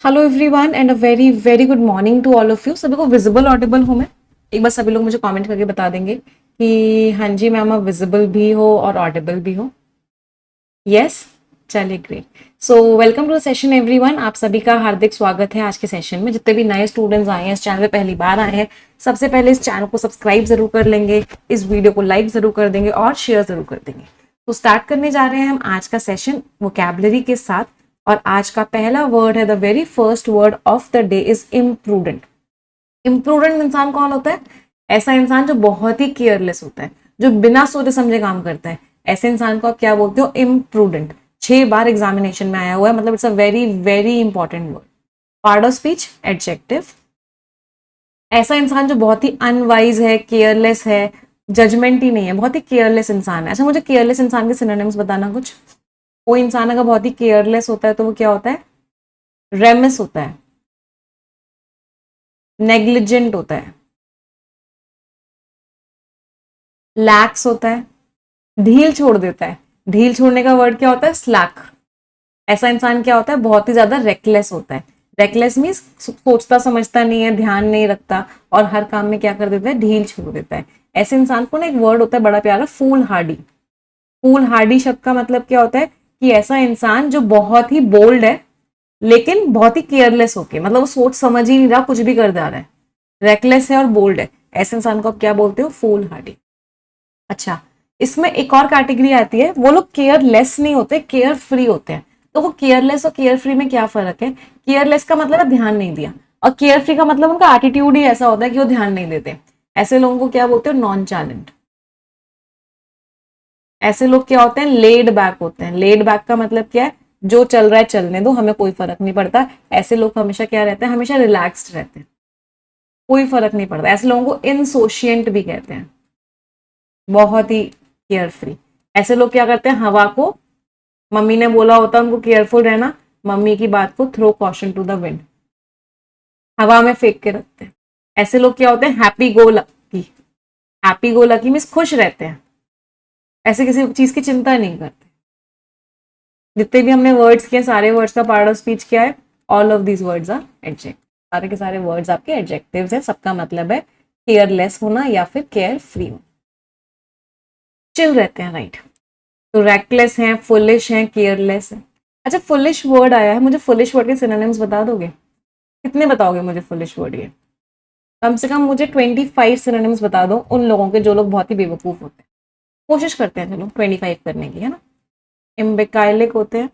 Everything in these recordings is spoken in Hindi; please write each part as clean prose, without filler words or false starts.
Hello everyone and a very very good morning to all of you. सभी को विजिबल ऑडिबल हूँ मैं? एक बार सभी लोग मुझे कमेंट करके बता देंगे कि हाँ जी मैम आप विजिबल भी हो और ऑडिबल भी हो। यस, चलिए great. So welcome to session everyone. आप सभी का हार्दिक स्वागत है आज के सेशन में। जितने भी नए स्टूडेंट्स आए हैं इस चैनल पे पहली बार आए हैं, सबसे पहले इस चैनल को सब्सक्राइब जरूर कर लेंगे, इस वीडियो को लाइक जरूर कर देंगे और शेयर जरूर कर देंगे। तो स्टार्ट करने जा रहे हैं हम आज का सेशन वोकैबुलरी के साथ। और आज का पहला वर्ड है, the very first word of the day is imprudent. Imprudent इंसान कौन होता है? ऐसा इंसान जो बहुत ही केयरलेस होता है, जो बिना सोचे समझे काम करता है। ऐसे इंसान को आप क्या बोलते हो? इम्प्रूडेंट। 6 बार एग्जामिनेशन में आया हुआ है, मतलब it's a very very important word. Part of speech adjective. ऐसा इंसान जो बहुत ही अनवाइज है, केयरलेस है, जजमेंट ही नहीं है, बहुत ही केयरलेस इंसान है। अच्छा, मुझे केयरलेस इंसान के सिनोनिम्स बताना कुछ। कोई इंसान अगर बहुत ही केयरलेस होता है तो वो क्या होता है? रेमिस होता है, नेग्लिजेंट होता है, लैक्स होता है, ढील छोड़ देता है। ढील छोड़ने का वर्ड क्या होता है? स्लैक। ऐसा इंसान क्या होता है? बहुत ही ज्यादा रेकलेस होता है। रेकलेस मीन्स सोचता समझता नहीं है, ध्यान नहीं रखता और हर काम में क्या कर देता है? ढील छोड़ देता है। ऐसे इंसान को ना एक वर्ड होता है बड़ा प्यारा, फूल हार्डी। फूल हार्डी शब्द का मतलब क्या होता है? कि ऐसा इंसान जो बहुत ही बोल्ड है लेकिन बहुत ही केयरलेस होके, मतलब वो सोच समझ ही नहीं रहा, कुछ भी कर जा रहा है, रेकलेस है और बोल्ड है। ऐसे इंसान को आप क्या बोलते हो? फूल हार्डी। अच्छा, इसमें एक और कैटेगरी आती है, वो लोग केयरलेस नहीं होते, केयर फ्री होते हैं। तो वो केयरलेस और केयर फ्री में क्या फर्क है? केयरलेस का मतलब है ध्यान नहीं दिया, और केयर फ्री का मतलब उनका एटीट्यूड ही ऐसा होता है कि वो ध्यान नहीं देते। ऐसे लोगों को क्या बोलते हो? नॉन चैलेंट। ऐसे लोग क्या होते हैं? लेड बैक होते हैं। लेड बैक का मतलब क्या है? जो चल रहा है चलने दो, हमें कोई फर्क नहीं पड़ता। ऐसे लोग हमेशा क्या रहते हैं? हमेशा रिलैक्स्ड रहते हैं, कोई फर्क नहीं पड़ता। ऐसे लोगों को इनसोशिएंट भी कहते हैं, बहुत ही केयर फ्री। ऐसे लोग क्या करते हैं? हवा को, मम्मी ने बोला होता है उनको केयरफुल रहना, मम्मी की बात को throw caution to the wind, हवा में फेंक के रखते हैं। ऐसे लोग क्या होते हैं? Happy go lucky. Happy go lucky means खुश रहते हैं, ऐसे किसी चीज की चिंता नहीं करते। जितने भी हमने वर्ड्स किए, सारे वर्ड्स का पार्ट ऑफ स्पीच क्या है? All of these words are adjective. सारे के सारे वर्ड्स आपके एडजेक्टिव्स हैं। सबका मतलब है केयरलेस होना या फिर केयर फ्री होना, चिल रहते हैं, राइट। तो रेकलेस हैं, फुलिश हैं, केयरलेस है। अच्छा, फुलिश वर्ड आया है, मुझे फुलिश वर्ड के सिनोनिम्स बता दोगे? कितने बताओगे मुझे फुलिश वर्ड ये? कम से कम मुझे 25 सिनोनिम्स बता दो उन लोगों के जो लोग बहुत ही बेवकूफ होते हैं। कोशिश करते हैं, चलो 25 करने की, है ना। इम्बेकाइलिक होते हैं,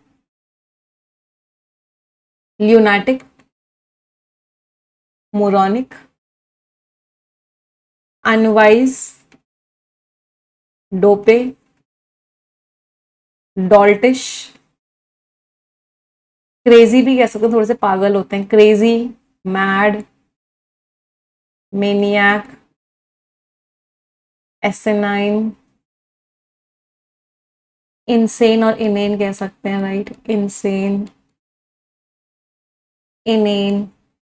ल्यूनाटिक, मोरॉनिक, अनवाइज, डोपे, डॉल्टिश, क्रेजी भी कह सकते हो, थोड़े से पागल होते हैं। क्रेजी, मैड, मेनियक, एसेनाइन, इनसेन और इनेन कह सकते हैं, राइट। इनसेन, इनेन।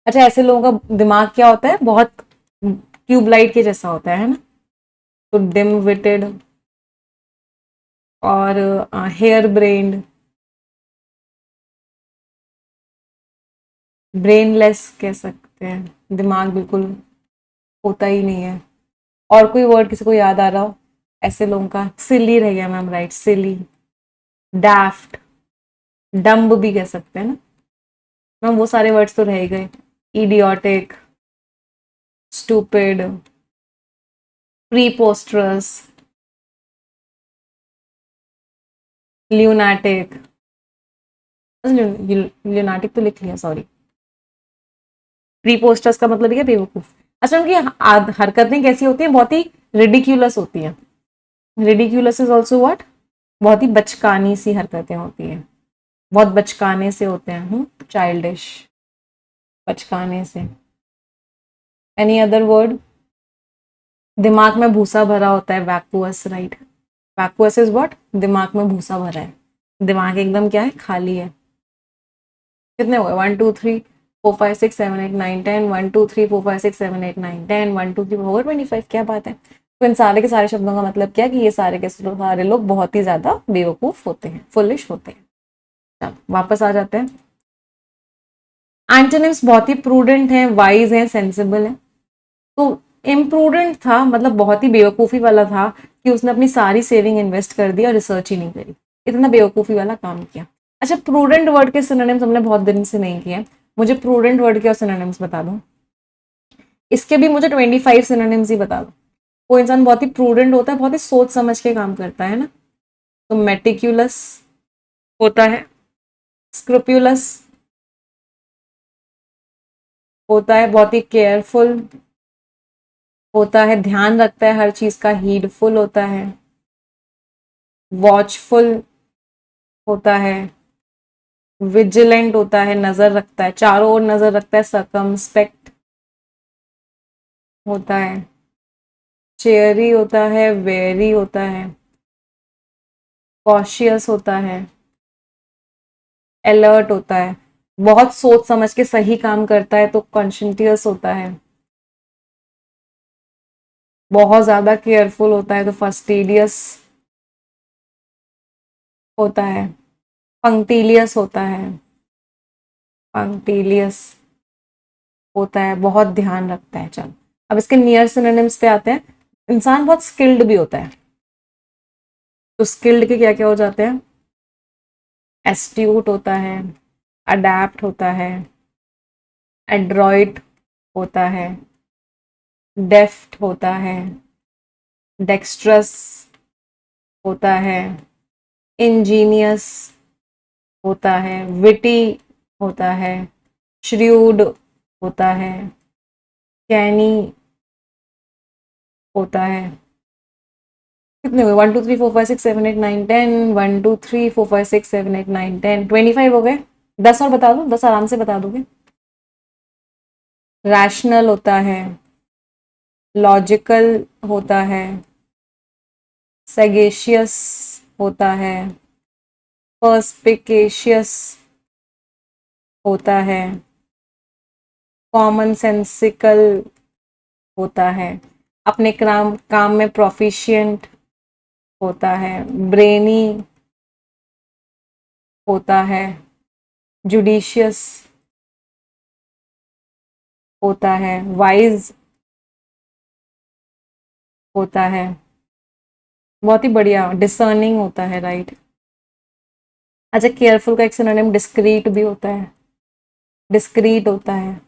अच्छा, ऐसे लोगों का दिमाग क्या होता है? बहुत ट्यूबलाइट के जैसा होता है ना। तो डिम विटेड और हेयर ब्रेन्ड, ब्रेनलेस कह सकते हैं, दिमाग बिल्कुल होता ही नहीं है। और कोई वर्ड किसी को याद आ रहा हो ऐसे लोगों का? सिली रह गया मैम, राइट, सिली। डैफ्ट, डम्ब भी कह सकते हैं ना मैम, वो सारे वर्ड्स तो रह ही गए। Idiotic, stupid, प्रीपोस्टरस, ल्यूनाटिक। ल्यूनाटिक तो लिख लिया, सॉरी। प्रीपोस्टर्स का मतलब क्या? बेवकूफ। अच्छा, उनकी हरकतें कैसी होती हैं? बहुत ही रिडिक्यूलस होती हैं। Ridiculous is also what? बहुत ही बचकानी सी हरकतें होती हैं, बहुत बचकाने से होते हैं। चाइल्डिश, बचकाने से। Any other word? दिमाग में भूसा भरा होता है, vacuous, right. Vacuous is what? दिमाग में भूसा भरा है, दिमाग एकदम क्या है? खाली है। कितने हुए? 1 2 3 4 5 6 7 8 9 10, 1 2 3 4 5 6 7 8 9 10, 1 2 3 होगा 25। क्या बात है। तो इन सारे के सारे शब्दों का मतलब क्या है? कि ये सारे के सारे लोग बहुत ही ज्यादा बेवकूफ होते हैं, फुलिश होते हैं। चलो वापस आ जाते हैं। एंटोनिम्स बहुत ही प्रूडेंट है, वाइज है, सेंसिबल है। तो इम्प्रूडेंट था मतलब बहुत ही बेवकूफ़ी वाला था कि उसने अपनी सारी सेविंग इन्वेस्ट कर दी और रिसर्च ही नहीं करी, इतना बेवकूफ़ी वाला काम किया। अच्छा, प्रूडेंट वर्ड के सिनोनिम्स हमने बहुत दिन से नहीं किए, मुझे प्रूडेंट वर्ड के और सिनोनिम्स बता दो। इसके भी मुझे 25 सिनोनिम्स ही बता दो। वो इंसान बहुत ही प्रूडेंट होता है, बहुत ही सोच समझ के काम करता है ना। तो मेटिक्यूलस होता है, स्क्रूप्यूलस होता है, बहुत ही केयरफुल होता है, ध्यान रखता है हर चीज का, हीडफुल होता है, वॉचफुल होता है, विजिलेंट होता है, नजर रखता है, चारों ओर नजर रखता है, सर्कमस्पेक्ट होता है, चेयरी होता है, वेरी होता है, कॉशियस होता है, अलर्ट होता है, बहुत सोच समझ के सही काम करता है तो कॉन्शियस होता है, बहुत ज्यादा केयरफुल होता है तो फास्टिडियस होता है, पंक्टिलियस होता है, पंक्टिलियस होता है, बहुत ध्यान रखता है। चल अब इसके नियर सिनोनिम्स पे आते हैं। इंसान बहुत स्किल्ड भी होता है, तो स्किल्ड के क्या क्या हो जाते हैं? एस्ट्यूट होता है, अडेप्ट होता है, एड्रॉइट होता है, डेफ्ट होता है, डेक्स्ट्रस होता है, इंजीनियस होता है, विटी होता है, श्र्यूड होता है, कैनी होता है। कितने हुए? 1 2 3 4 5 6 7 8 9 10, 1 2 3 4 5 6 7 8 9 10, 25 हो गए। 10 और बता दो, 10 आराम से बता दोगे। रैशनल होता है, लॉजिकल होता है, सैगेशियस होता है, पर्सपिकेशियस होता है, कॉमन सेंसिकल होता है, अपने काम में प्रोफिशिएंट होता है, ब्रेनी होता है, जुडिशियस होता है, वाइज होता है, बहुत ही बढ़िया, डिसर्निंग होता है, राइट। अच्छा, केयरफुल का एक सिनोनिम डिस्क्रीट भी होता है, डिस्क्रीट होता है,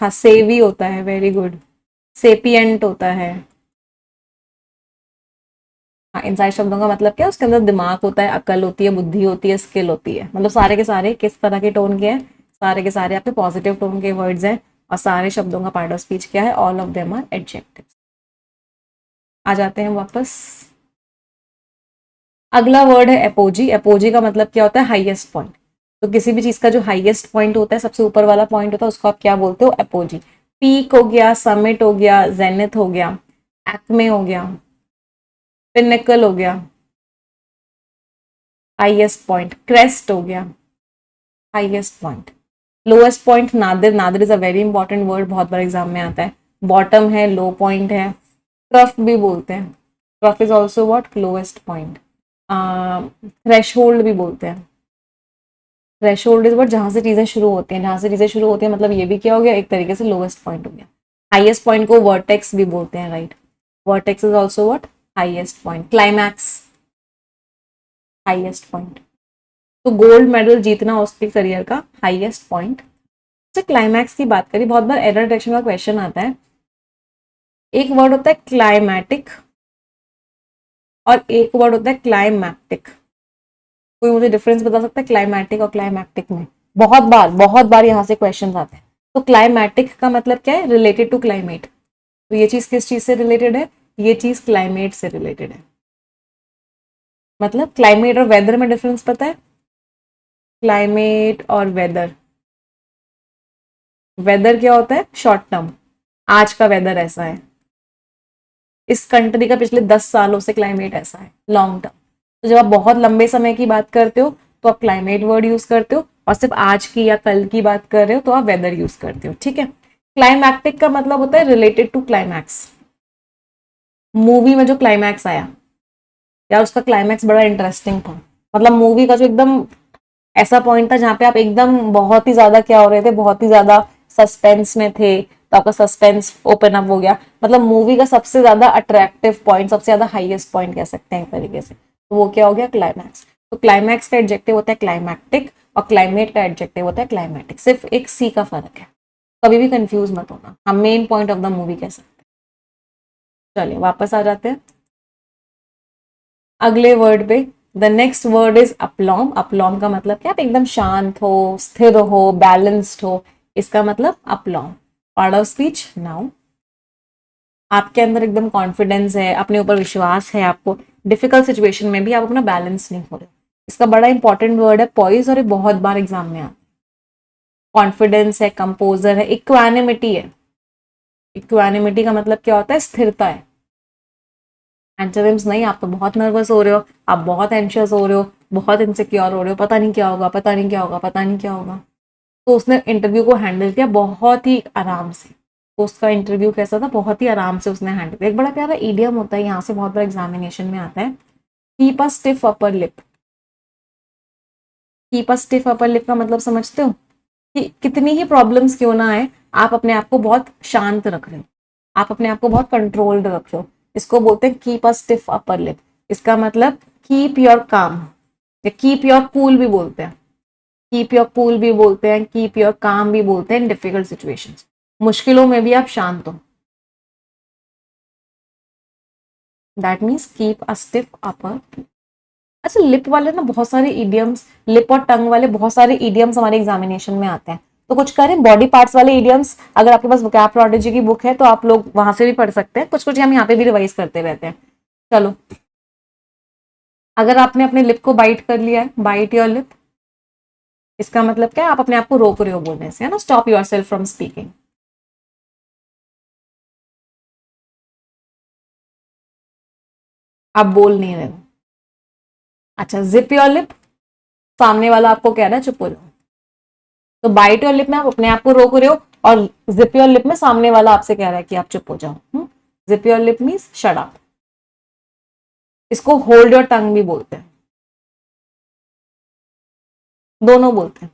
हाँ सेवी होता है, वेरी गुड, सेपियंट होता है। हाँ, इन सारे शब्दों का मतलब क्या है? उसके अंदर दिमाग होता है, अकल होती है, बुद्धि होती है, स्किल होती है, मतलब सारे के सारे किस तरह के टोन के हैं? सारे के सारे आपके पॉजिटिव टोन के वर्ड्स हैं, और सारे शब्दों का पार्ट ऑफ स्पीच क्या है? All of them are adjective. आ जाते हैं वापस। अगला वर्ड है एपोजी। एपोजी का मतलब क्या होता है? Highest point. तो किसी भी चीज का जो हाईएस्ट पॉइंट होता है, सबसे ऊपर वाला पॉइंट होता है, उसको आप क्या बोलते हो? एपोजी। पीक हो गया, समिट हो गया, जेनिथ हो गया, एक्मे हो गया, पिनेकल हो गया, हाईएस्ट पॉइंट, क्रेस्ट हो गया, highest point. Lowest point Nadir. Nadir is a very important word, बहुत बार एग्जाम में आता है। बॉटम है, लो पॉइंट है, ट्रफ भी बोलते हैं। Trough is also what? Lowest point. Threshold भी बोलते हैं। Threshold is what? जहां से चीजें शुरू होती हैं, जहां से चीजें शुरू होती हैं मतलब ये भी क्या हो गया? एक तरीके से लोएस्ट पॉइंट हो गया। हाईएस्ट पॉइंट को वर्टेक्स भी बोलते हैं, right. Vertex is also what? Highest point. Climax, highest point. तो गोल्ड मेडल जीतना उसके करियर का हाईएस्ट पॉइंट। अच्छा, क्लाइमैक्स की बात करी, बहुत बार एरर डिटेक्शन का क्वेश्चन आता है। एक वर्ड होता है क्लाइमैटिक और एक वर्ड होता है क्लाइमैक्टिक। कोई मुझे डिफरेंस बता सकता है क्लाइमैटिक और क्लाइमैक्टिक में? बहुत बार यहाँ से क्वेश्चन आते हैं। तो क्लाइमैटिक का मतलब क्या है? Related to climate. तो ये चीज किस चीज से रिलेटेड है? ये चीज क्लाइमेट से रिलेटेड है। मतलब क्लाइमेट और वेदर में डिफरेंस पता है? क्लाइमेट और वेदर, वेदर क्या होता है? शॉर्ट टर्म, आज का वेदर ऐसा है, इस कंट्री का पिछले 10 सालों से क्लाइमेट ऐसा है, लॉन्ग टर्म। तो जब आप बहुत लंबे समय की बात करते हो तो आप क्लाइमेट वर्ड यूज करते हो, और सिर्फ आज की या कल की बात कर रहे हो तो आप वेदर यूज करते हो, ठीक है। क्लाइमैक्टिक का मतलब होता है रिलेटेड टू क्लाइमैक्स। मूवी में जो क्लाइमैक्स आया यार, उसका क्लाइमैक्स बड़ा इंटरेस्टिंग था, मतलब मूवी का जो एकदम ऐसा पॉइंट था जहां पे आप एकदम बहुत ही ज्यादा क्या हो रहे थे, बहुत ही ज्यादा सस्पेंस में थे, तो आपका सस्पेंस ओपन अप हो गया। मतलब मूवी का सबसे ज्यादा अट्रैक्टिव पॉइंट, सबसे ज्यादा हाईएस्ट पॉइंट कह सकते हैं एक तरीके से, तो वो क्या हो गया, क्लाइमैक्स। तो क्लाइमैक्स का एडजेक्टिव होता है क्लाइमैक्टिक और क्लाइमेट का एडजेक्टिव होता है क्लाइमेटिक। सिर्फ एक सी का फर्क है, कभी भी कंफ्यूज मत होना, हम main point of the movie कह सकते हैं। चलिए वापस आ जाते हैं अगले वर्ड पे। The next word is aplomb. Aplomb का मतलब क्या, आप एकदम शांत हो, स्थिर हो, बैलेंस्ड हो, इसका मतलब aplomb. Part of speech now. आपके अंदर एकदम कॉन्फिडेंस है, अपने ऊपर विश्वास है, आपको डिफिकल्ट सिचुएशन में भी आप अपना बैलेंस नहीं हो रहे। इसका बड़ा इंपॉर्टेंट वर्ड है पॉइज, और ये बहुत बार एग्जाम में आता है। कॉन्फिडेंस है, कंपोजर है, इक्वानिमिटी है। इक्वानिमिटी का मतलब क्या होता है, स्थिरता है। एंटोनिम्स नहीं, आप तो बहुत नर्वस हो रहे हो, आप बहुत एंशियस हो रहे हो, बहुत इनसिक्योर हो रहे हो, पता नहीं क्या होगा, पता नहीं क्या होगा, पता नहीं क्या होगा। तो उसने इंटरव्यू को हैंडल किया बहुत ही आराम से। तो उसका इंटरव्यू कैसा था, बहुत ही आराम से उसने हैंडल किया। एक बड़ा प्यारा ईडियम होता है, यहाँ से बहुत बार एग्जामिनेशन में आता है, keep a stiff upper lip. Keep a stiff upper lip का मतलब समझते हो, कि कितनी ही प्रॉब्लम्स क्यों ना आए, आप अपने आप को बहुत शांत रख रहे हो, आप अपने आप को बहुत कंट्रोल्ड रख रहे हो। इसको बोलते हैं keep a stiff upper lip. इसका मतलब कीप योर काम, या कीप योर कूल भी बोलते हैं। कीप योर कूल भी बोलते हैं, कीप योर काम भी बोलते हैं इन डिफिकल्ट सिचुएशंस। मुश्किलों में भी आप शांत हो, that means keep a stiff upper. अच्छा, लिप वाले ना बहुत सारे इडियम्स, लिप और टंग वाले बहुत सारे इडियम्स हमारे एग्जामिनेशन में आते हैं। तो कुछ करें बॉडी पार्ट्स वाले इडियम्स, अगर आपके पास वोकैब प्रोडिजी की बुक है तो आप लोग वहां से भी पढ़ सकते हैं, कुछ कुछ हम यहाँ पे भी रिवाइज करते रहते हैं। चलो, अगर आपने अपने लिप को बाइट कर लिया है, बाइट योर लिप, इसका मतलब क्या है, आप अपने आप को रोक रहे हो बोलने से, है ना, stop your self from speaking. आप बोल नहीं रहे हो। अच्छा, जिप योर लिप, सामने वाला आपको कह रहा है चुप हो जाओ। तो बाइट योर लिप में आप अपने आप को रोक रहे हो, और जिप योर लिप में सामने वाला आपसे कह रहा है कि आप चुप हो जाओ। Zip your lip means shut up. इसको होल्ड योर टंग भी बोलते हैं, दोनों बोलते हैं।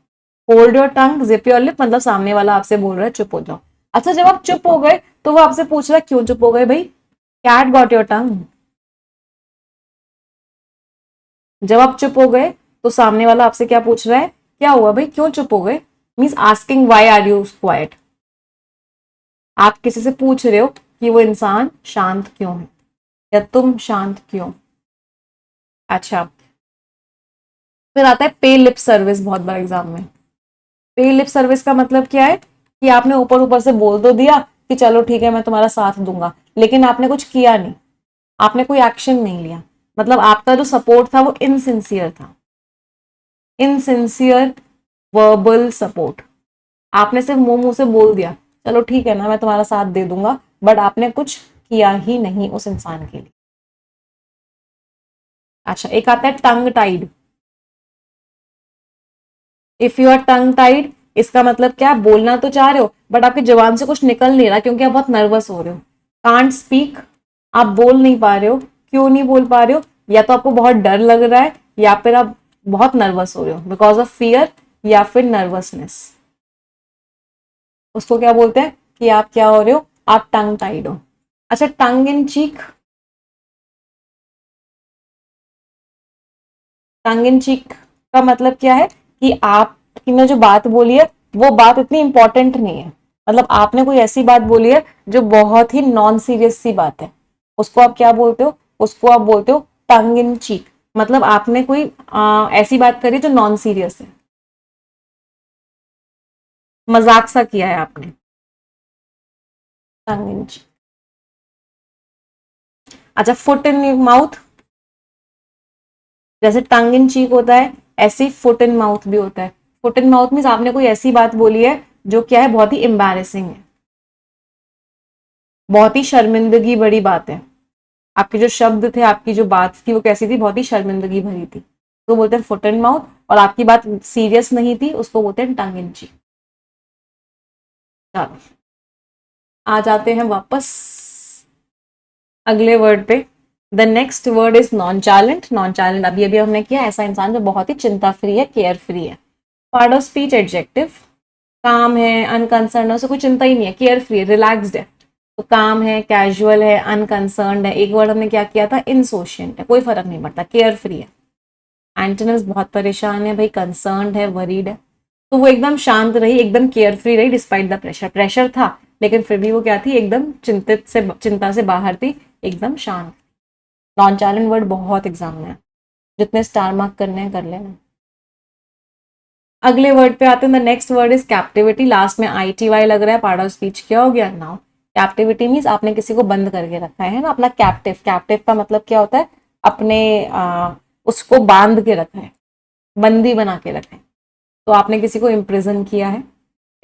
Hold your tongue, zip your lip, मतलब सामने वाला आपसे बोल रहा है चुप हो जाओ। अच्छा, जब आप चुप हो गए तो वो आपसे पूछ रहा है क्यों चुप हो गए भाई, कैट गॉट योर टंग। जब आप चुप हो गए तो सामने वाला आपसे क्या पूछ रहा है, क्या हुआ भाई, क्यों चुप हो गए, means asking why are you quiet. आप किसी से पूछ रहे हो कि वो इंसान शांत क्यों है, या तुम शांत क्यों। अच्छा, फिर आता है पे लिप सर्विस, बहुत बार एग्जाम में। पे लिप सर्विस का मतलब क्या है, कि आपने ऊपर ऊपर से बोल तो दिया कि चलो ठीक है मैं तुम्हारा साथ दूंगा, लेकिन आपने कुछ किया नहीं, आपने कोई एक्शन नहीं लिया। मतलब आपका जो सपोर्ट था वो इनसिंसियर था, इनसिंसियर वर्बल सपोर्ट। आपने सिर्फ मुंह मुंह से बोल दिया चलो ठीक है ना मैं तुम्हारा साथ दे दूंगा, बट आपने कुछ किया ही नहीं उस इंसान के लिए। अच्छा, एक आता है tongue tied. If you are tongue tied, इसका मतलब क्या, आप बोलना तो चाह रहे हो बट आपकी जबान से कुछ निकल नहीं रहा, क्योंकि आप बहुत नर्वस हो रहे हो। कांट स्पीक, आप बोल नहीं पा रहे हो। क्यों नहीं बोल पा रहे हो, या तो आपको बहुत डर लग रहा है, या फिर आप बहुत नर्वस हो रहे हो बिकॉज ऑफ फियर, या फिर नर्वसनेस। उसको क्या बोलते हैं, कि आप क्या हो रहे हो, आप टंग टाइड हो। अच्छा, टंग इन चीक। टंग इन चीक का मतलब क्या है, कि आपने जो बात बोली है वो बात इतनी इंपॉर्टेंट नहीं है। मतलब आपने कोई ऐसी बात बोली है जो बहुत ही नॉन सीरियस सी बात है, उसको आप क्या बोलते हो, उसको आप बोलते हो टंग इन चीक। मतलब आपने कोई ऐसी बात करी जो नॉन सीरियस है, मजाक सा किया है आपने, टंग इन चीक। अच्छा, फुट इन माउथ, जैसे टंग इन चीक होता है ऐसे ही फुट इन माउथ भी होता है। फुट इन माउथ मीन्स आपने कोई ऐसी बात बोली है जो क्या है, बहुत ही एम्बैरेसिंग है, बहुत ही शर्मिंदगी बड़ी बात है। आपके जो शब्द थे, आपकी जो बात थी वो कैसी थी, बहुत ही शर्मिंदगी भरी थी, तो बोलते हैं फुट एंड माउथ। और आपकी बात सीरियस नहीं थी, उसको बोलते हैं टंग इन चीक। चलो, आ जाते हैं वापस अगले वर्ड पे। The next word is nonchalant. Nonchalant अभी अभी हमने किया, ऐसा इंसान जो बहुत ही चिंता फ्री है, केयर फ्री है। पार्ट ऑफ स्पीच एडजेक्टिव, काम है, अनकंसर्न है, उसे कोई चिंता ही नहीं है, केयर फ्री है, रिलैक्स्ड है। तो काम है, कैजुअल है, अनकंसर्न है। एक वर्ड हमने क्या किया था, इनसोशिएंट है, कोई फर्क नहीं पड़ता, केयर फ्री है। एंटोनिम्स बहुत परेशान है भाई, कंसर्न है, वरीड है। तो वो एकदम शांत रही, एकदम केयर फ्री रही डिस्पाइट द प्रेशर। प्रेशर था लेकिन फिर भी वो क्या थी, एकदम चिंता से बाहर थी, एकदम शांत। नॉन चैलेंट वर्ड बहुत एग्जाम में है, जितने स्टार मार्क करने हैं कर लेना। अगले वर्ड पे आते हैं। The next word is captivity. Last में ITY लग रहा है, पार्ट ऑफ स्पीच क्या हो गया, नाउ। कैप्टिविटी मीन्स आपने किसी को बंद करके रखा है ना, अपना कैप्टिव। कैप्टिव का मतलब क्या होता है, अपने उसको बांध के रखा है, बंदी बना के रखा है। तो आपने किसी को इम्प्रिजन किया है।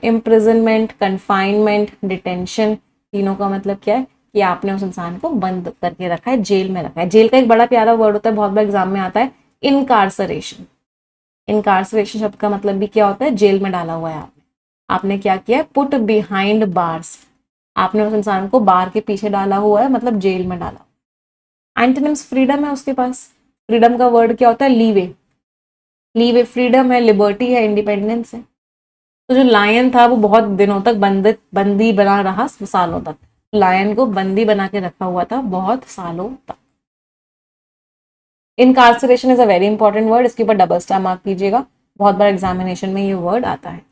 इम्प्रिजनमेंट, कन्फाइनमेंट, डिटेंशन, तीनों का मतलब क्या है कि आपने उस इंसान को बंद करके रखा है, जेल में रखा है। जेल का एक बड़ा प्यारा वर्ड होता है, बहुत बार एग्जाम में आता है, इनकार्सरेशन। इनकार्सरेशन शब्द का मतलब भी क्या होता है, जेल में डाला हुआ है आपने। आपने क्या किया है, पुट बिहाइंड बार्स। आपने उस इंसान को बार के पीछे डाला हुआ है, मतलब जेल में डाला। एंटोनिम्स, फ्रीडम है उसके पास। फ्रीडम का वर्ड क्या होता है, लीवे। लीवे फ्रीडम है, लिबर्टी है, इंडिपेंडेंस है। तो जो लायन था वो बहुत दिनों तक बंदी बना रहा, सालों तक। लायन को बंदी बना के रखा हुआ था बहुत सालों तक। इनकार्सरेशन is a very important word, इसके ऊपर डबल स्टार मार्क कीजिएगा, बहुत बार एग्जामिनेशन में ये वर्ड आता है।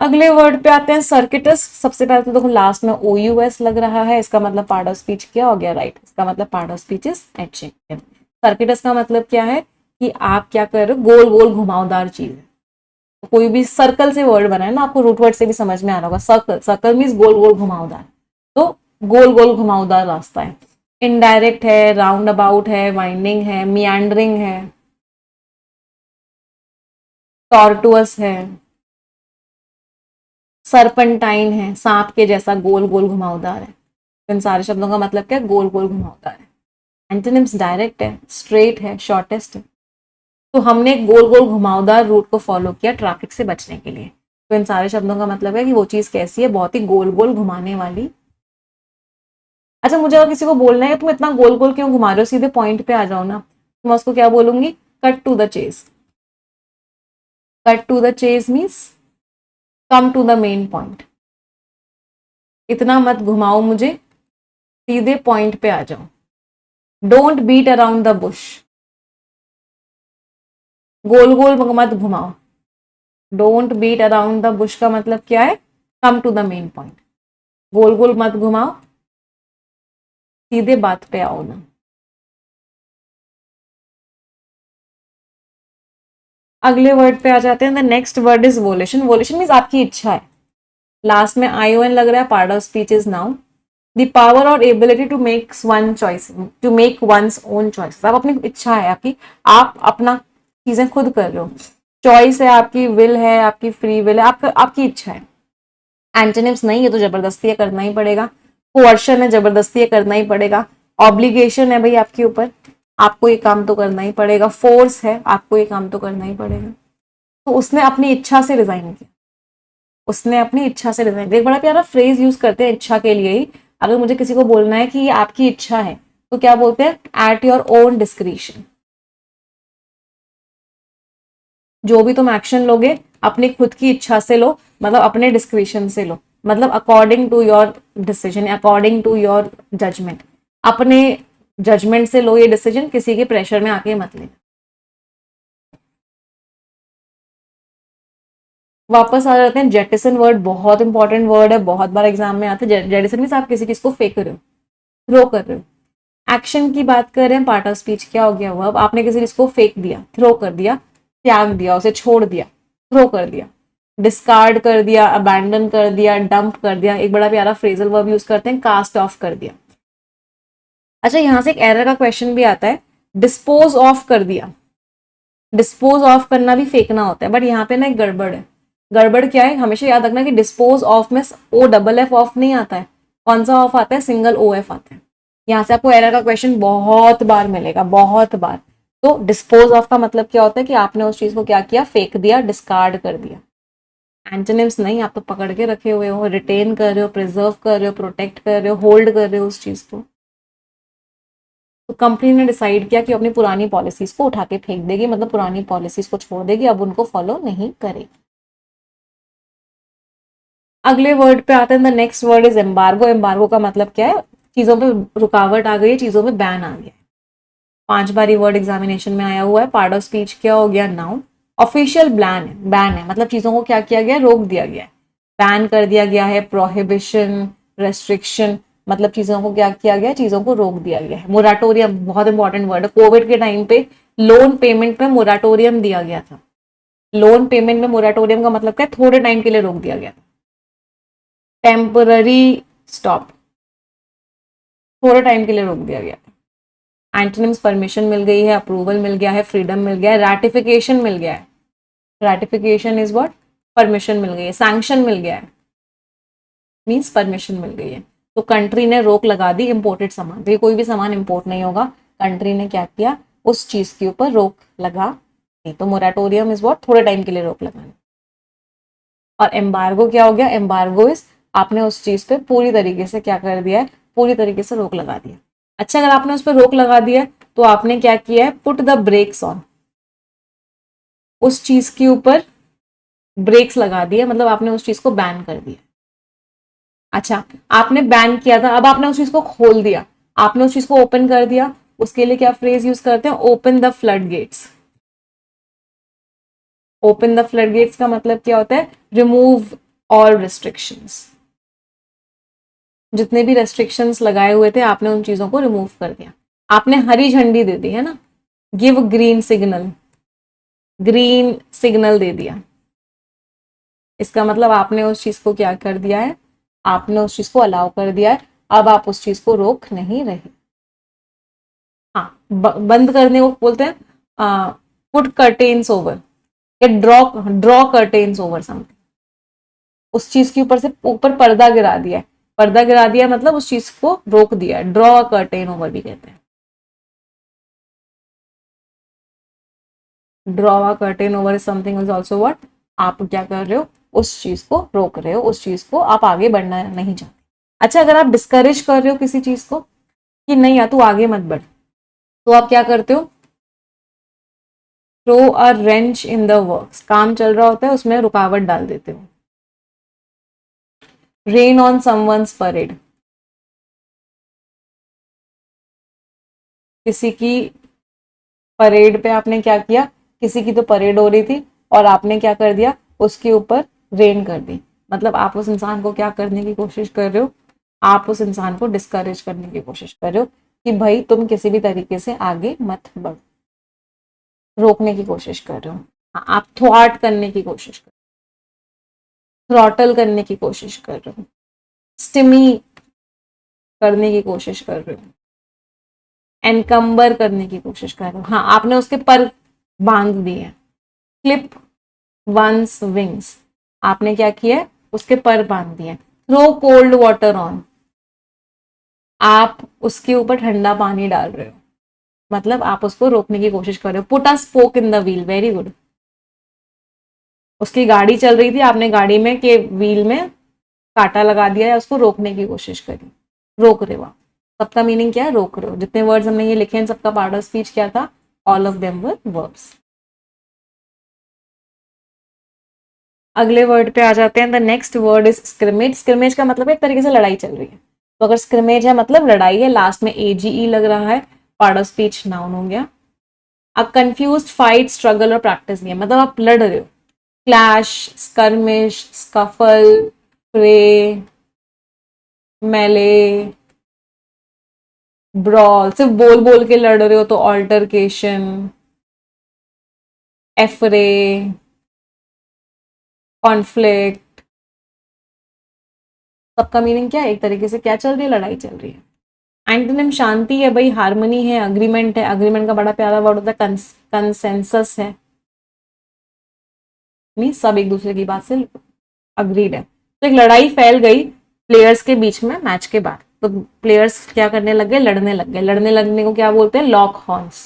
अगले वर्ड पे आते हैं, सर्किटस। सबसे पहले तो देखो लास्ट में OUS लग रहा है, इसका मतलब पार्ट ऑफ स्पीच क्या हो गया, राइट। इसका मतलब part of speech is adjective. Circuits का मतलब क्या है कि आप क्या कर रहे हो, गोल गोल घुमावदार चीज है। तो कोई भी सर्कल से वर्ड बना है ना, आपको रूट वर्ड से भी समझ में आ रहा होगा, सर्कल। सर्कल मीन्स गोल गोल घुमावदार। तो गोल गोल घुमावदार रास्ता है। इनडायरेक्ट है, राउंड अबाउट है, वाइंडिंग है, मियांडरिंग है, टॉर्टुअस है, सरपंटाइन है, सांप के जैसा गोल गोल घुमावदार है। इन सारे शब्दों का मतलब क्या है, गोल गोल घुमावदार है। एंटोनिम्स, डायरेक्ट है, स्ट्रेट है, शॉर्टेस्ट है। तो हमने गोल गोल घुमावदार रूट को फॉलो किया ट्रैफिक से बचने के लिए। तो इन सारे शब्दों का मतलब है कि वो चीज कैसी है, बहुत ही गोल गोल घुमाने वाली। अच्छा, मुझे अगर किसी को बोलना है तुम इतना गोल गोल क्यों घुमा रहे हो, सीधे पॉइंट पे आ जाओ ना, तो मैं उसको क्या बोलूंगी, cut to the chase. Cut to the chase means come to the main point. इतना मत घुमाओ मुझे, सीधे पॉइंट पे आ जाओ। Don't beat around the bush. गोल गोल मत घुमाओ। Don't beat around the bush का मतलब क्या है, come to the main point. गोल गोल मत घुमाओ, सीधे बात पे आओ ना। अगले वर्ड पे आ जाते हैं। The next word is volition. Volition means आपकी इच्छा है। लास्ट में ION लग रहा है, part of speech is noun. The power और ability to make one choice, to make one's own choice. आप अपनी इच्छा है आपकी, आप अपना चीजें खुद कर रहे हो। चॉइस है आपकी, विल है आपकी, फ्री विल है, आपकी इच्छा है। एंटोनिम्स नहीं, ये तो जबरदस्ती है, करना ही पड़ेगा। कोअर्शन है, जबरदस्ती है, करना ही पड़ेगा। ऑब्लिगेशन है भाई आपके ऊपर, आपको ये काम तो करना ही पड़ेगा। फोर्स है, आपको ये काम तो करना ही पड़ेगा। तो उसने अपनी इच्छा से रिजाइन किया, उसने अपनी इच्छा से रिजाइन किया। एक बड़ा प्यारा फ्रेज यूज करते हैं इच्छा के लिए ही। अगर मुझे किसी को बोलना है कि ये आपकी इच्छा है, तो क्या बोलते हैं, एट योर ओन डिस्क्रिशन। जो भी तुम एक्शन लोगे अपनी खुद की इच्छा से लो, मतलब अपने डिस्क्रिशन से लो, मतलब according to your decision, according to your judgment. अपने जजमेंट से लो ये डिसीजन, किसी के प्रेशर में आके मत लेना। वापस आ जाते हैं, जेटिसन वर्ड बहुत इंपॉर्टेंट वर्ड है, बहुत बार एग्जाम में आता है। जेटिसन मीन्स आप किसी चीज को फेंक रहे हो, थ्रो कर रहे हो। एक्शन की बात कर रहे हैं, पार्ट ऑफ स्पीच क्या हो गया, वर्ब। आपने किसी चीज को फेंक दिया, थ्रो कर दिया, त्याग दिया, उसे छोड़ दिया, थ्रो कर दिया, डिस्कार्ड कर दिया, अबैंडन कर दिया, डंप कर दिया। एक बड़ा प्यारा फ्रेजल वर्ब यूज करते हैं, कास्ट ऑफ कर दिया। अच्छा, यहां से एक एरर का क्वेश्चन भी आता है, डिस्पोज ऑफ कर दिया। डिस्पोज ऑफ करना भी फेंकना होता है, बट यहाँ पे ना एक गड़बड़ है। गड़बड़ क्या है, हमेशा याद रखना कि डिस्पोज ऑफ में OFF ऑफ नहीं आता है। कौन सा ऑफ आता है, सिंगल OF आता है। यहाँ से आपको एरर का क्वेश्चन बहुत बार मिलेगा, बहुत बार। तो डिस्पोज ऑफ का मतलब क्या होता है कि आपने उस चीज को क्या किया, फेंक दिया, डिस्कार्ड कर दिया। एंटोनिम्स नहीं, आप तो पकड़ के रखे हुए हो, रिटेन कर रहे हो, प्रिजर्व कर रहे हो, प्रोटेक्ट कर रहे हो, होल्ड कर रहे हो उस चीज को। तो कंपनी ने डिसाइड किया कि अपनी पुरानी पॉलिसीज को उठा के फेंक देगी, मतलब पुरानी पॉलिसीज को छोड़ देगी, अब उनको फॉलो नहीं करेगी। अगले वर्ड पे आते हैं, the next word is embargo. Embargo का मतलब क्या है, चीजों पे रुकावट आ गई है, चीजों पे बैन आ गया है। 5 बार ये वर्ड एग्जामिनेशन में आया हुआ है। पार्ट ऑफ स्पीच क्या हो गया, नाउन। ऑफिशियल बैन है मतलब चीजों को क्या किया गया, रोक दिया गया है, बैन कर दिया गया है। प्रोहिबिशन, रेस्ट्रिक्शन, मतलब चीजों को क्या किया गया, चीजों को रोक दिया गया है। मोराटोरियम बहुत इंपॉर्टेंट वर्ड है। कोविड के टाइम पे लोन पेमेंट में मोराटोरियम दिया गया था। लोन पेमेंट में मोराटोरियम का मतलब क्या, थोड़े टाइम के लिए रोक दिया गया था। टेम्पररी स्टॉप, थोड़े टाइम के लिए रोक दिया गया। एंटोनिम्स, परमिशन मिल गई है, अप्रूवल मिल गया है, फ्रीडम मिल गया है, रैटिफिकेशन मिल गया है। रैटिफिकेशन इज व्हाट, परमिशन मिल गई है। सैंक्शन मिल गया है, मीन्स परमिशन मिल गई है। तो कंट्री ने रोक लगा दी इंपोर्टेड सामान पे, कोई भी सामान इंपोर्ट नहीं होगा। कंट्री ने क्या किया, उस चीज के ऊपर रोक लगा दी। तो मोराटोरियम इज व्हाट, थोड़े टाइम के लिए रोक लगाना। और एम्बार्गो क्या हो गया, एम्बार्गो इज आपने उस चीज पे पूरी तरीके से क्या कर दिया है, पूरी तरीके से रोक लगा दिया। अच्छा, अगर आपने उस पर रोक लगा दिया तो आपने क्या किया है, पुट द ब्रेक्स ऑन, उस चीज के ऊपर ब्रेक्स लगा दिया, मतलब आपने उस चीज को बैन कर दिया। अच्छा, आपने बैन किया था, अब आपने उस चीज को खोल दिया, आपने उस चीज को ओपन कर दिया। उसके लिए क्या फ्रेज यूज करते हैं, open the flood gates. Open the flood gates का मतलब क्या होता है, रिमूव ऑल रिस्ट्रिक्शंस। जितने भी रेस्ट्रिक्शंस लगाए हुए थे आपने उन चीजों को रिमूव कर दिया। आपने हरी झंडी दे दी है ना, give green signal, green signal दे दिया। इसका मतलब आपने उस चीज को क्या कर दिया है, आपने उस चीज को अलाउ कर दिया है। अब आप उस चीज को रोक नहीं रहे। हाँ, बंद करने को बोलते हैं पुट कर्टेन्स ओवर, या draw draw curtains over something. उस चीज के ऊपर से ऊपर पर्दा गिरा दिया है। पर्दा गिरा दिया मतलब उस चीज को रोक दिया। ड्रॉ कर्टेन ओवर भी कहते हैं। Draw curtain over is something is also what, आप क्या कर रहे हो, उस चीज को रोक रहे हो, उस चीज को आप आगे बढ़ना नहीं चाहते। अच्छा, अगर आप डिस्करेज कर रहे हो किसी चीज को कि नहीं यार तू आगे मत बढ़, तो आप क्या करते हो, throw a wrench in the works. काम चल रहा होता है उसमें रुकावट डाल देते हो। रेन ऑन समवन्स परेड, किसी की परेड पे आपने क्या किया, किसी की तो परेड हो रही थी और आपने क्या कर दिया, उसके ऊपर रेन कर दी। मतलब आप उस इंसान को क्या करने की कोशिश कर रहे हो, आप उस इंसान को डिस्करेज करने की कोशिश कर रहे हो कि भाई तुम किसी भी तरीके से आगे मत बढ़ो, रोकने की कोशिश कर रहे हो। हाँ, आप थ्वार्ट करने की कोशिश कर, थ्रॉटल करने की कोशिश कर रहे हो, स्टिमी करने की कोशिश कर रहे हो, एनकम्बर करने की कोशिश कर रहे हो। हाँ, आपने उसके पर बांध दिए। क्लिप वंस विंग्स, आपने क्या किया, उसके पर बांध दिए। थ्रो कोल्ड वाटर ऑन, आप उसके ऊपर ठंडा पानी डाल रहे हो, मतलब आप उसको रोकने की कोशिश कर रहे हो। Put a spoke in the wheel, very good. उसकी गाड़ी चल रही थी, आपने गाड़ी में के व्हील में कांटा लगा दिया या उसको रोकने की कोशिश करी, रोक रहे हो आप। सबका मीनिंग क्या है, रोक रहे हो। जितने वर्ड्स हमने ये लिखे हैं सबका पार्ट ऑफ स्पीच क्या था, all of them were verbs. अगले वर्ड पे आ जाते हैं। The next word is scrimmage. Scrimmage का मतलब एक तरीके से लड़ाई चल रही है, तो अगर स्क्रिमेज है मतलब लड़ाई है, लास्ट में एजीई लग रहा है, पार्ट ऑफ स्पीच नाउन हो गया। अ कंफ्यूज्ड फाइट, स्ट्रगल और प्रैक्टिस नहीं है, मतलब आप लड़ रहे हो। क्लैश, स्कर्मिश, स्कफल, फ्रे, मेले, ब्रॉल, सिर्फ बोल बोल के लड़ रहे हो तो ऑल्टरकेशन, एफरे, कॉन्फ्लिक्ट। सबका मीनिंग क्या है, एक तरीके से क्या चल रही है, लड़ाई चल रही है। एंटोनिम शांति है भाई, हार्मनी है, अग्रीमेंट है। अग्रीमेंट का बड़ा प्यारा वर्ड होता है कंसेंसस है, मीन सब एक दूसरे की बात से अग्रीड है। तो एक लड़ाई फैल गई प्लेयर्स के बीच में मैच के बाद, तो प्लेयर्स क्या करने लग गए, लड़ने लग गए। लड़ने लगने को क्या बोलते हैं, लॉक हॉर्न्स,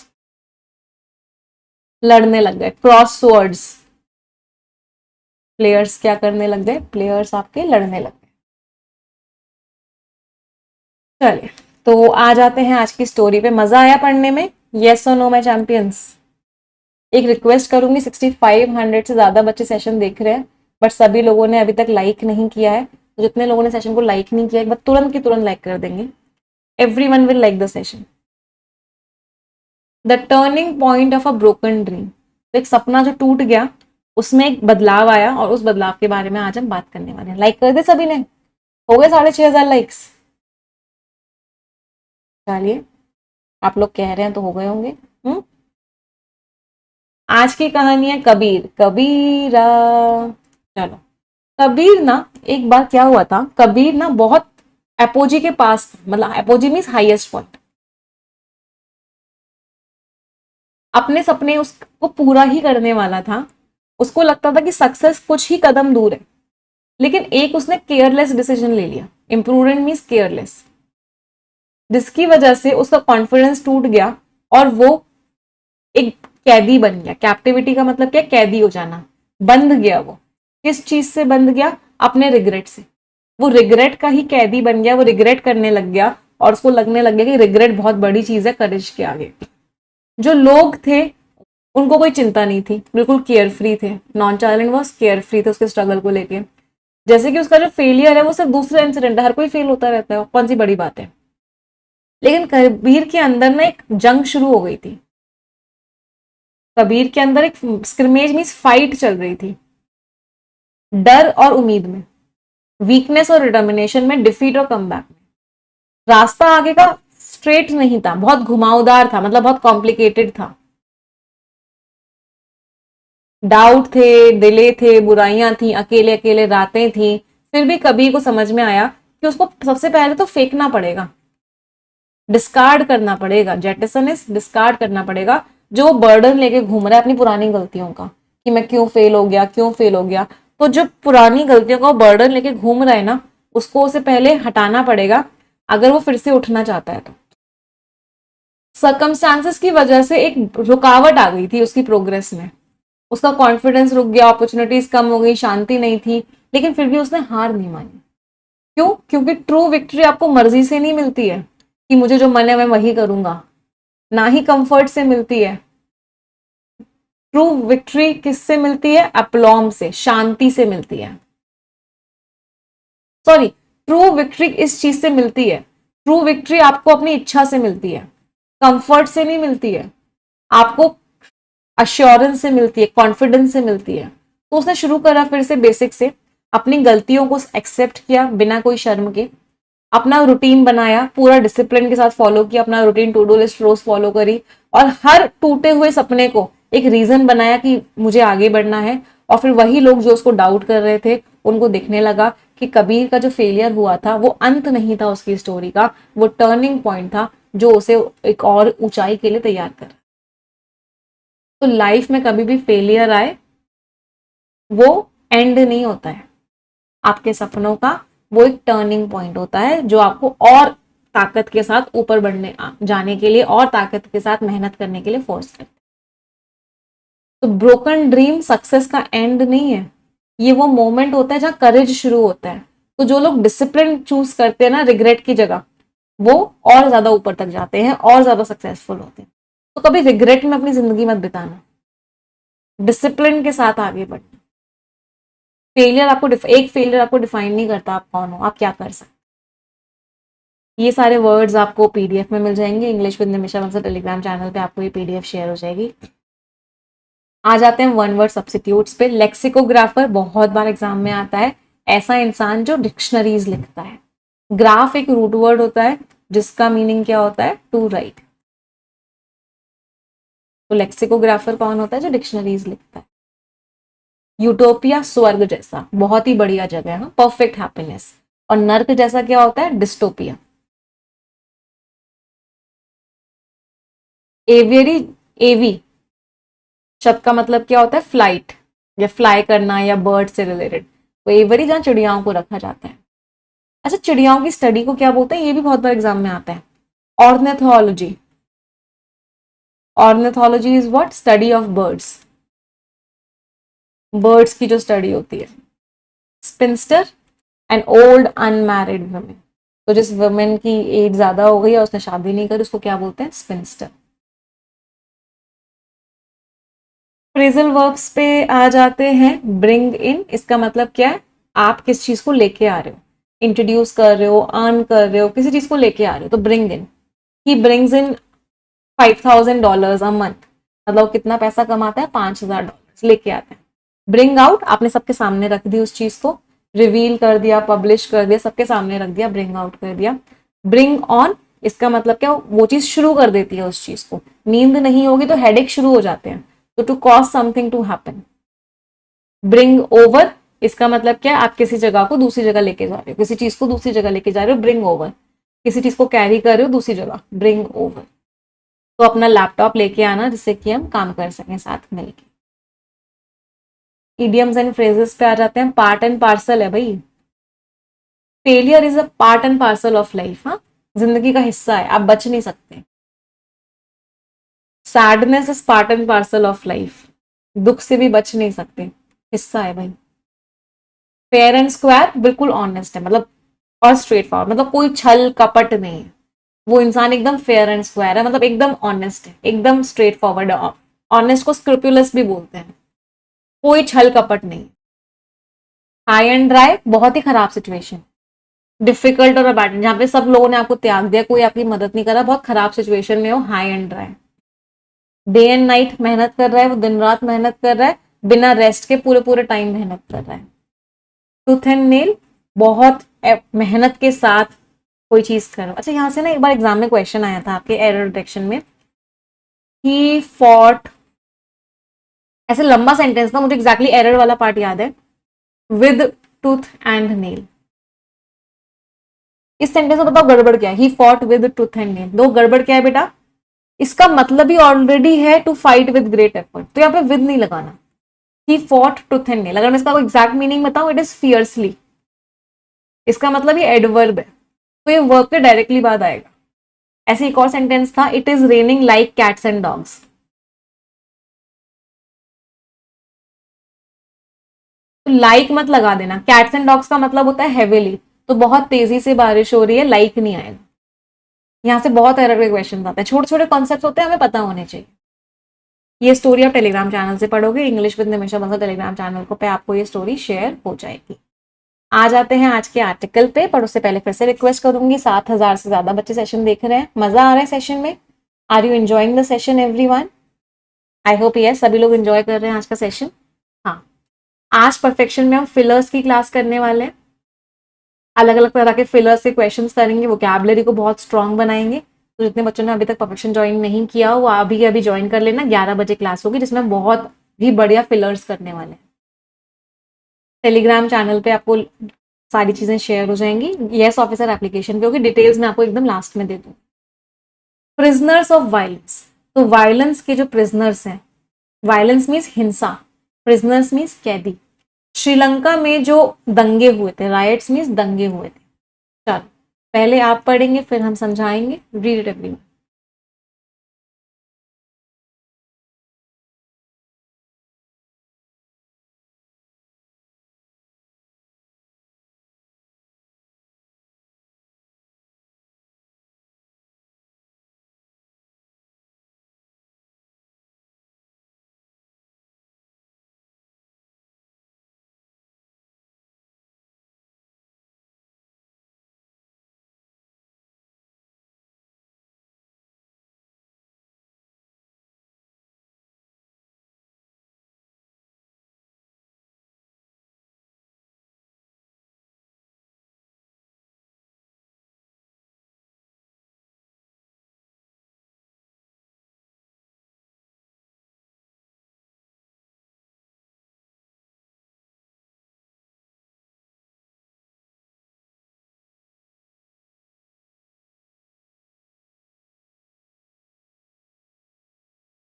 लड़ने लग गए। क्रॉस स्वर्ड्स, प्लेयर्स क्या करने लग गए, प्लेयर्स आपके लड़ने लग गए। चलिए, तो आ जाते हैं आज की स्टोरी पे। मजा आया पढ़ने में? येस और नो माय चैंपियंस? एक रिक्वेस्ट करूंगी, 6500 से ज्यादा बच्चे सेशन देख रहे हैं बट सभी लोगों ने अभी तक लाइक नहीं किया है। तो जितने लोगों ने सेशन को लाइक नहीं किया एक बार तुरंत की तुरंत लाइक कर देंगे। Everyone will like the session. The turning point of a broken dream. एक सपना जो टूट गया उसमें एक बदलाव आया और उस बदलाव के बारे में आज हम बात करने वाले हैं। लाइक कर दे सभी ने? हो गए 6500 लाइक्स? चलिए, आप लोग कह रहे हैं तो हो गए होंगे। आज की कहानी है कबीर कबीरा। चलो, कबीर ना, एक बार क्या हुआ था, कबीर ना बहुत एपोजी के पास था, मतलब एपोजी मीन्स हाईएस्ट पॉइंट। अपने सपने उसको पूरा ही करने वाला था। उसको लगता था कि सक्सेस कुछ ही कदम दूर है, लेकिन एक उसने केयरलेस डिसीजन ले लिया। इम्प्रूडेंट मीन्स केयरलेस, जिसकी वजह से उसका कॉन्फिडेंस टूट गया और वो एक कैदी बन गया। कैप्टिविटी का मतलब क्या? कैदी हो जाना। बंध गया वो। किस चीज से बंध गया? अपने रिग्रेट से। वो रिग्रेट का ही कैदी बन गया। वो रिग्रेट करने लग गया और उसको लगने लग गया कि रिग्रेट बहुत बड़ी चीज है करेज के आगे। जो लोग थे उनको कोई चिंता नहीं थी, बिल्कुल केयर फ्री थे। नॉन चाइलेंट वॉज केयर फ्री थे उसके स्ट्रगल को लेके। जैसे कि उसका जो फेलियर है वो सिर्फ दूसरा इंसिडेंट है, हर कोई फेल होता रहता है, कौन सी बड़ी बात है। लेकिन कबीर के अंदर ना एक जंग शुरू हो गई थी। कबीर के अंदर एक स्क्रिमेज मीन्स फाइट चल रही थी, डर और उम्मीद में, वीकनेस और डिटर्मिनेशन में, डिफीट और कमबैक में। रास्ता आगे का स्ट्रेट नहीं था, बहुत घुमावदार था, मतलब बहुत कॉम्प्लिकेटेड था। डाउट थे, दिले थे, बुराइयां थी, अकेले अकेले रातें थी। फिर भी कबीर को समझ में आया कि उसको सबसे पहले तो फेंकना पड़ेगा, डिस्कार्ड करना पड़ेगा। जेटिसन इज डिस्कार्ड करना पड़ेगा जो वो बर्डन लेके घूम रहा है अपनी पुरानी गलतियों का, कि मैं क्यों फेल हो गया, क्यों फेल हो गया। तो जो पुरानी गलतियों का बर्डन लेके घूम रहा है ना, उसको उसे पहले हटाना पड़ेगा अगर वो फिर से उठना चाहता है। तो सर्कमस्टांसेस की वजह से एक रुकावट आ गई थी उसकी प्रोग्रेस में। उसका कॉन्फिडेंस रुक गया, अपॉर्चुनिटीज कम हो गई, शांति नहीं थी। लेकिन फिर भी उसने हार नहीं मानी। क्यों? क्योंकि ट्रू विक्ट्री आपको मर्जी से नहीं मिलती है कि मुझे जो मन है मैं वही करूंगा, ना ही कंफर्ट से मिलती है। ट्रू विक्ट्री किससे मिलती है? अप्लॉम से, शांति से मिलती है। सॉरी, ट्रू विक्ट्री इस चीज से मिलती है, ट्रू विक्ट्री आपको अपनी इच्छा से मिलती है, कंफर्ट से नहीं मिलती है। आपको अश्योरेंस से मिलती है, कॉन्फिडेंस से मिलती है। तो उसने शुरू करा फिर से बेसिक से, अपनी गलतियों को एक्सेप्ट किया बिना कोई शर्म के, अपना रूटीन बनाया, पूरा डिसिप्लिन के साथ फॉलो किया, अपना रूटीन टू डू लिस्ट रोज फॉलो करी, और हर टूटे हुए सपने को एक रीजन बनाया कि मुझे आगे बढ़ना है। और फिर वही लोग जो उसको डाउट कर रहे थे उनको दिखने लगा कि कबीर का जो फेलियर हुआ था वो अंत नहीं था उसकी स्टोरी का, वो टर्निंग पॉइंट था जो उसे एक और ऊंचाई के लिए तैयार कर। तो लाइफ में कभी भी फेलियर आए वो एंड नहीं होता है आपके सपनों का, वो एक टर्निंग पॉइंट होता है जो आपको और ताकत के साथ ऊपर बढ़ने जाने के लिए और ताकत के साथ मेहनत करने के लिए फोर्स करते हैं। तो ब्रोकन ड्रीम सक्सेस का एंड नहीं है, ये वो मोमेंट होता है जहां करेज शुरू होता है। तो जो लोग डिसिप्लिन चूज करते हैं ना रिग्रेट की जगह, वो और ज्यादा ऊपर तक जाते हैं और ज्यादा सक्सेसफुल होते हैं। तो कभी रिग्रेट में अपनी जिंदगी मत बिताना, डिसिप्लिन के साथ आगे बढ़ना। एक फेलियर आपको डिफाइन नहीं करता आप कौन हो, आप क्या कर सकते। ये सारे वर्ड्स आपको पीडीएफ में मिल जाएंगे, English with Nimisha Bansal Telegram channel पे आपको ये पीडीएफ शेयर हो जाएगी। आ जाते हैं वन वर्ड सब्स्टिट्यूट्स पे। लेक्सिकोग्राफर बहुत बार एग्जाम में आता है, ऐसा इंसान जो डिक्शनरीज लिखता है। ग्राफ एक रूट वर्ड होता है जिसका मीनिंग क्या होता है? To right. तो लेक्सिकोग्राफर कौन होता है? जो डिक्शनरीज लिखता है। यूटोपिया स्वर्ग जैसा, बहुत ही बढ़िया जगह है, परफेक्ट हैप्पीनेस। और नर्क जैसा क्या होता है? डिस्टोपिया। एवियरी, एवी शब्द का मतलब क्या होता है? फ्लाइट, या फ्लाई करना, या बर्ड से रिलेटेड। तो एवरी जहां चिड़ियाओं को रखा जाता है। अच्छा, चिड़ियाओं की स्टडी को क्या बोलते हैं? ये भी बहुत बार एग्जाम में आता है। Ornithology. Ornithology is what? Study of birds, birds की जो स्टडी होती है। Sphincter and old unmarried women. तो जिस वुमेन की एज ज्यादा हो गई और उसने शादी नहीं करी उसको क्या बोलते हैं? स्पिंस्टर। फ्रेजल वर्ब्स पे आ जाते हैं। ब्रिंग इन, इसका मतलब क्या है? आप किस चीज को लेके आ रहे हो, इंट्रोड्यूस कर रहे हो, अर्न कर रहे हो, किसी चीज को लेके आ रहे हो, तो bring in. He brings in $5,000 a month, मतलब कितना पैसा कमाता है? $5,000 लेके आता है। ब्रिंग आउट, आपने सबके सामने रख दी उस चीज को, रिवील कर दिया, पब्लिश कर दिया, सबके सामने रख दिया, ब्रिंग आउट कर दिया। ब्रिंग ऑन, इसका मतलब क्या? वो चीज शुरू कर देती है उस चीज को। नींद नहीं होगी तो हेडेक शुरू हो जाते हैं, तो to cause something to happen. Bring over, इसका मतलब क्या? आप किसी जगह को दूसरी जगह लेके जा रहे हो, किसी चीज को दूसरी जगह लेके जा रहे हो, ब्रिंग ओवर। किसी चीज को कैरी कर रहे हो दूसरी जगह, ब्रिंग ओवर। तो अपना लैपटॉप लेके आना जिससे कि हम काम कर सकें साथ मिलके। इडियम्स एंड फ्रेजेस पे आ जाते हैं। पार्ट एंड पार्सल है भाई। Failure is a part and parcel of life. हाँ, जिंदगी का हिस्सा है, आप बच नहीं सकते। Sadness is part and parcel of life, दुख से भी बच नहीं सकते, हिस्सा है भाई। फेयर एंड स्क्वायर बिल्कुल ऑनेस्ट है, मतलब और स्ट्रेट फॉरवर्ड, मतलब कोई छल कपट नहीं है। वो इंसान एकदम फेयर एंड स्क्वायर है, मतलब एकदम ऑनेस्ट है, एकदम स्ट्रेट फॉरवर्ड है। ऑनेस्ट को स्क्रूपुलस भी बोलते हैं। कोई छल कपट नहीं। हाई एंड ड्राई, बहुत ही खराब सिचुएशन। डिफिकल्ट और अबैंडन, जहाँ पे सब लोगों ने आपको त्याग दिया, कोई आपकी मदद नहीं कर रहा, बहुत खराब सिचुएशन में हो, high and dry. Day and night मेहनत कर रहा है, वो दिन रात मेहनत कर रहा है, बिना रेस्ट के पूरे पूरे टाइम मेहनत कर रहा है। टूथ एंड नेल, बहुत मेहनत के साथ कोई चीज करो। अच्छा, यहाँ से ना एक बार एग्जाम में क्वेश्चन आया था आपके एरर डिटेक्शन में। ही फॉट, ऐसे लंबा सेंटेंस था, मुझे एग्जैक्टली एरर वाला पार्ट याद है। विद टूथ एंड नेल, इस सेंटेंस में बताओ गड़बड़ क्या है? He fought with tooth and nail, दो गड़बड़ क्या है बेटा? इसका मतलब ही ऑलरेडी है to fight with great effort, तो यहाँ पे विद नहीं लगाना। He fought tooth and nail, अगर मैं इसका एग्जैक्ट मीनिंग बताऊं, इट इज फियर्सली, इसका मतलब ये एडवर्ब है, तो ये वर्ब के डायरेक्टली बाद आएगा। ऐसे एक और सेंटेंस था, it is raining like cats and dogs. तो लाइक मत लगा देना, कैट्स एंड डॉग्स का मतलब होता है हेवीली, तो बहुत तेजी से बारिश हो रही है, लाइक नहीं आएगा। यहाँ से बहुत एरर के क्वेश्चन आते हैं, छोटे छोटे कॉन्सेप्ट होते हैं, हमें पता होने चाहिए। ये स्टोरी आप टेलीग्राम चैनल से पढ़ोगे, English with Nimisha Bansal Telegram channel को पे आपको ये स्टोरी शेयर हो जाएगी। आ जाते हैं आज के आर्टिकल पे, पर उससे पहले फिर से रिक्वेस्ट करूंगी, 7,000 से ज्यादा बच्चे सेशन देख रहे हैं, मजा आ रहा है सेशन में? Are you enjoying the session everyone? I hope yes, सभी लोग एंजॉय कर रहे हैं आज का सेशन। हाँ, आज परफेक्शन में हम फिलर्स की क्लास करने वाले हैं। अलग अलग तरह के फिलर्स के क्वेश्चंस करेंगे, वोकैबुलरी को बहुत स्ट्रांग बनाएंगे। तो जितने बच्चों ने अभी तक परफेक्शन ज्वाइन नहीं किया वो अभी अभी ज्वाइन कर लेना। 11 बजे क्लास होगी जिसमें बहुत भी बढ़िया फिलर्स करने वाले हैं। टेलीग्राम चैनल पे आपको सारी चीजें शेयर हो जाएंगी। यस ऑफिसर एप्लीकेशन पे होगी, डिटेल्स मैं आपको एकदम लास्ट में दे दूँ। प्रिजनर्स ऑफ वायलेंस, तो वायलेंस के जो प्रिजनर्स हैं, वायलेंस मीन्स हिंसा, प्रिजनर्स मीन्स कैदी। श्रीलंका में जो दंगे हुए थे, राइट्स मीन्स दंगे हुए थे। चलो पहले आप पढ़ेंगे फिर हम समझाएंगे। Read it everyone.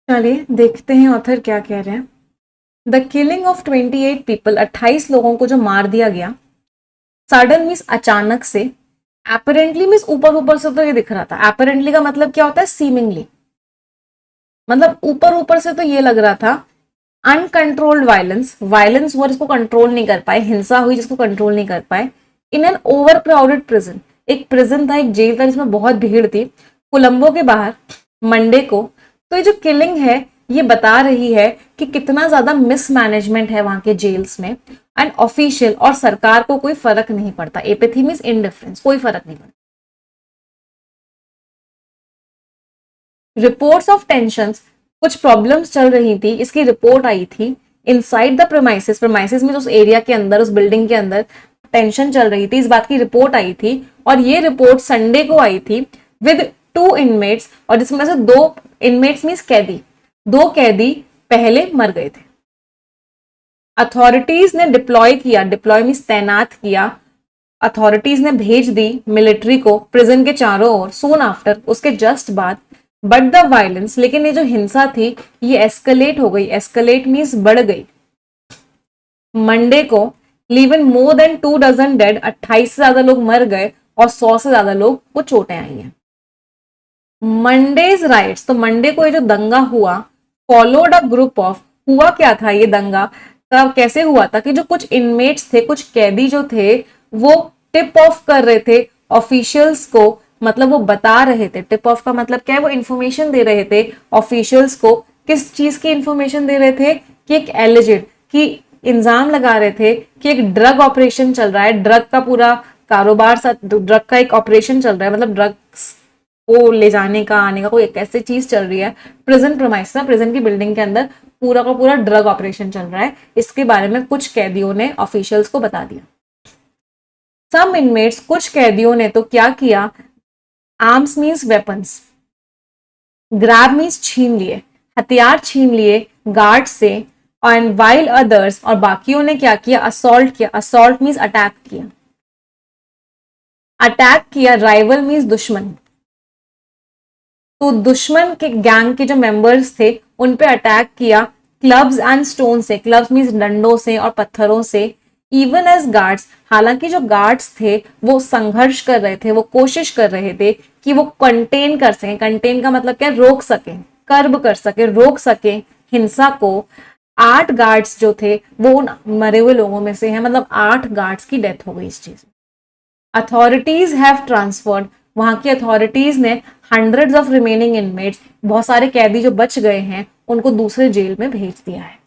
चलिए देखते हैं ऑथर क्या कह रहे हैं। द किलिंग ऑफ 28 पीपल, 28 लोगों को जो मार दिया गया, सडन मीन्स अचानक से, एपरेंटली मीन्स ऊपर ऊपर से तो ये दिख रहा था। एपरेंटली का मतलब क्या होता है? सीमिंगली, मतलब ऊपर ऊपर से तो ये लग रहा था। अनकंट्रोल्ड वायलेंस, वायलेंस हुआ जिसको कंट्रोल नहीं कर पाए, हिंसा हुई जिसको कंट्रोल नहीं कर पाए। In an over crowded prison, एक प्रिजन था, एक जेल था जिसमें बहुत भीड़ थी कोलंबो के बाहर मंडे को। तो ये जो किलिंग है ये बता रही है कि कितना ज्यादा मिसमैनेजमेंट है वहां के जेल्स में, एंड ऑफिशियल और सरकार को कोई फर्क नहीं पड़ता। एपेथी मींस इनडिफरेंस, कोई फर्क नहीं पड़ता। रिपोर्ट्स ऑफ टेंशंस, कुछ प्रॉब्लम्स चल रही थी, इसकी रिपोर्ट आई थी इनसाइड द प्रेमाइसिस, प्रेमाइसिस में उस एरिया के अंदर, उस बिल्डिंग के अंदर टेंशन चल रही थी, इस बात की रिपोर्ट आई थी। और ये रिपोर्ट संडे को आई थी विद 2 इनमेट्स, और जिसमें से 2 इनमेट्स मीन्स कैदी, 2 कैदी पहले मर गए थे। अथॉरिटीज ने डिप्लॉय किया, डिप्लॉय मीन्स तैनात किया, अथॉरिटीज ने भेज दी मिलिट्री को प्रिजन के चारों ओर, सून आफ्टर, उसके जस्ट बाद। बट द वायलेंस, लेकिन ये जो हिंसा थी ये एस्केलेट हो गई, एस्केलेट मीन्स बढ़ गई। मंडे को लीवन मोर देन 2 डजन डेड, 28 से ज्यादा लोग मर गए और 100 से ज्यादा लोग को चोटें आई हैं। मंडेज राइट्स, तो मंडे को ये जो दंगा हुआ, फॉलोड अ ग्रुप ऑफ, हुआ क्या था ये दंगा, कब कैसे हुआ था कि जो कुछ इनमेट्स थे, कुछ कैदी जो थे वो टिप ऑफ कर रहे थे ऑफिशियल्स को, मतलब वो बता रहे थे, टिप ऑफ का मतलब क्या है, वो इंफॉर्मेशन दे रहे थे ऑफिशियल्स को। किस चीज की इंफॉर्मेशन दे रहे थे कि एक एलिजिड, कि इल्जाम लगा रहे थे कि एक ड्रग ऑपरेशन चल रहा है, ड्रग का पूरा कारोबार, ड्रग का एक ऑपरेशन चल रहा है, मतलब ड्रग्स को ले जाने का आने का कोई एक ऐसी चीज चल रही है प्रिजन प्रेमाइसिस, प्रिजन की बिल्डिंग के अंदर पूरा का पूरा ड्रग ऑपरेशन चल रहा है। इसके बारे में कुछ कैदियों ने ऑफिशियल्स को बता दिया। सम इनमेट्स, कुछ कैदियों ने तो क्या किया, arms means weapons, grab means छीन लिए, हथियार छीन लिए गार्ड से, एंड वाइल अदर्स, और बाकियों ने क्या किया, असॉल्ट किया, असॉल्ट मीन्स अटैक किया, अटैक किया, राइवल मीन्स दुश्मन, तो दुश्मन के गैंग के जो मेंबर्स थे उन पे अटैक किया, क्लब्स एंड स्टोन से, क्लब्स मीन्स डंडों से और पत्थरों से, इवन एज गार्ड्स, हालांकि जो गार्ड्स थे वो संघर्ष कर रहे थे, वो कोशिश कर रहे थे कि वो कंटेन कर सकें, कंटेन का मतलब क्या, रोक सकें, कर्ब कर सके, रोक सके हिंसा को। 8 गार्ड्स जो थे वो मरे हुए लोगों में से हैं, मतलब 8 गार्ड्स की डेथ हो गई इस चीज में। अथॉरिटीज हैव ट्रांसफर्ड, वहां की अथॉरिटीज ने हंड्रेड्स ऑफ रिमेनिंग इनमेट्स, बहुत सारे कैदी जो बच गए हैं उनको दूसरे जेल में भेज दिया है।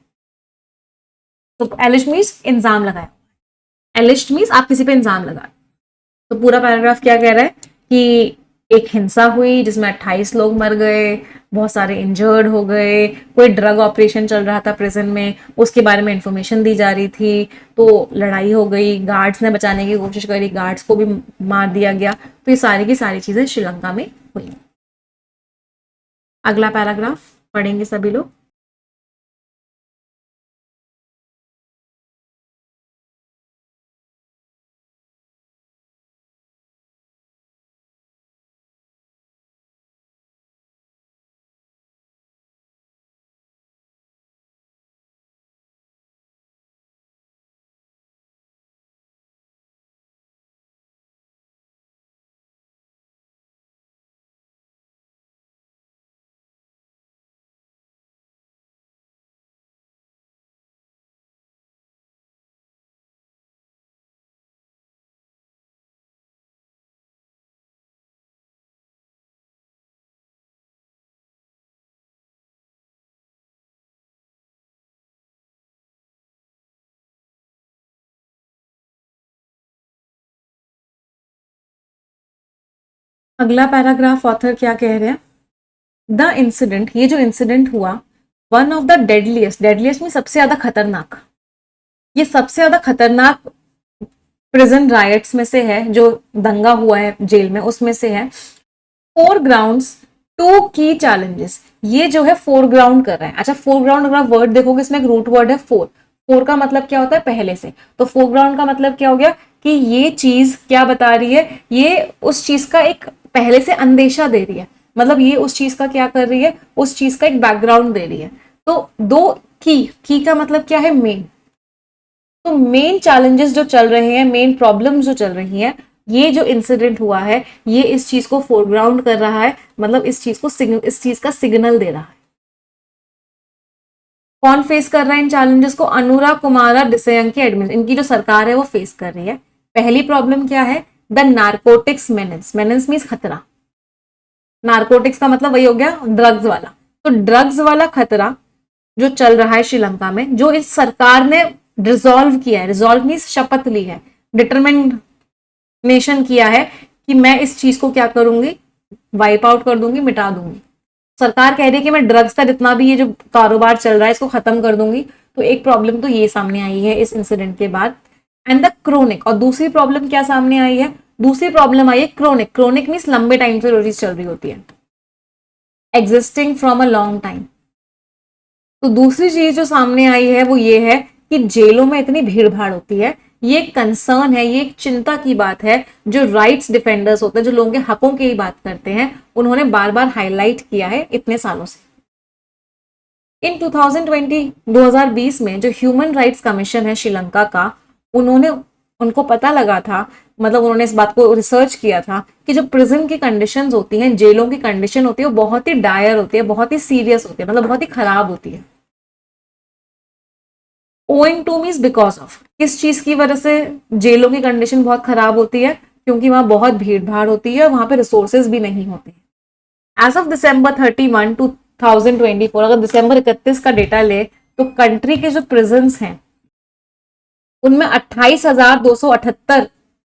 तो एलिस्ट मीन्स इल्जाम लगाया, एलिस्ट मीन्स आप किसी पे इल्जाम लगा। तो पूरा पैराग्राफ क्या कह रहा है कि एक हिंसा हुई जिसमें 28 लोग मर गए, बहुत सारे इंजर्ड हो गए, कोई ड्रग ऑपरेशन चल रहा था प्रिजन में, उसके बारे में इंफॉर्मेशन दी जा रही थी, तो लड़ाई हो गई, गार्ड्स ने बचाने की कोशिश करी, गार्ड्स को भी मार दिया गया। तो ये सारी की सारी चीजें श्रीलंका में हुई। अगला पैराग्राफ पढ़ेंगे सभी लोग। अगला पैराग्राफ ऑथर क्या कह रहे हैं, द इंसिडेंट, ये जो इंसिडेंट हुआ, one of the deadliest, deadliest में सबसे ज्यादा खतरनाक, ये सबसे ज्यादा खतरनाक प्रिजन राइट्स में से है, जो दंगा हुआ है जेल में उसमें से है। 4 ग्राउंड्स, 2 की चैलेंजेस, ये जो है फोरग्राउंड कर रहे हैं। अच्छा, फोरग्राउंड अगर आप वर्ड देखोगे इसमें एक रूट वर्ड है फोर, फोर का मतलब क्या होता है, पहले से, तो फोरग्राउंड का मतलब क्या हो गया कि ये चीज क्या बता रही है, ये उस चीज का एक पहले से अंदेशा दे रही है, मतलब ये उस चीज का क्या कर रही है, उस चीज का एक बैकग्राउंड दे रही है। तो 2 की का मतलब क्या है, मेन, तो मेन चैलेंजेस जो चल रहे हैं, मेन प्रॉब्लम्स जो चल रही हैं, ये जो इंसिडेंट हुआ है ये इस चीज को फोरग्राउंड कर रहा है, मतलब इस चीज को इस चीज का सिग्नल दे रहा है। कौन फेस कर रहा है इन चैलेंजेस को, अनुरा कुमारा डिसयंकी एडमिन, इनकी जो सरकार है वो फेस कर रही है। पहली प्रॉब्लम क्या है the narcotics menace, menace means खतरा, नार्कोटिक्स का मतलब वही हो गया ड्रग्स वाला, तो ड्रग्स वाला खतरा जो चल रहा है श्रीलंका में, जो इस सरकार ने रिजॉल्व किया है, रिजॉल्व मीन्स शपथ ली है, डिटरमिनेशन किया है कि मैं इस चीज को क्या करूंगी, वाइप आउट कर दूंगी, मिटा दूंगी। सरकार कह रही है कि मैं ड्रग्स का जितना भी ये जो कारोबार चल रहा है इसको खत्म कर दूंगी। तो एक प्रॉब्लम तो ये सामने आई है इस इंसिडेंट के बाद, एंड द क्रोनिक, और दूसरी प्रॉब्लम क्या सामने आई है, दूसरी प्रॉब्लम आई है क्रोनिक, क्रोनिक मीन्स लंबे टाइम से चीज चल रही होती है, existing from a long time. तो दूसरी चीज जो सामने आई है वो ये है कि जेलों में इतनी भीड़ भाड़ होती है, ये एक कंसर्न है, ये एक चिंता की बात है, जो राइट्स डिफेंडर्स होते हैं, जो लोगों के हकों की बात करते हैं, उन्होंने बार बार हाईलाइट किया है इतने सालों से। इन 2020 में जो ह्यूमन राइट्स कमीशन है श्रीलंका का, उन्होंने, उनको पता लगा था, मतलब उन्होंने इस बात को रिसर्च किया था कि जो प्रिजन की कंडीशंस होती हैं, जेलों की कंडीशन होती है, वो बहुत ही डायर होती है, बहुत ही सीरियस होती है, मतलब बहुत ही खराब होती है। Owing two means because of, किस चीज की वजह से जेलों की कंडीशन बहुत खराब होती है, क्योंकि वहां बहुत भीड़ भाड़ होती है, वहां पे रिसोर्सेज भी नहीं होते। एज ऑफ दिसंबर 31 2024, अगर दिसंबर 31 का डेटा ले तो कंट्री के जो प्रिजन्स हैं उनमें 28,278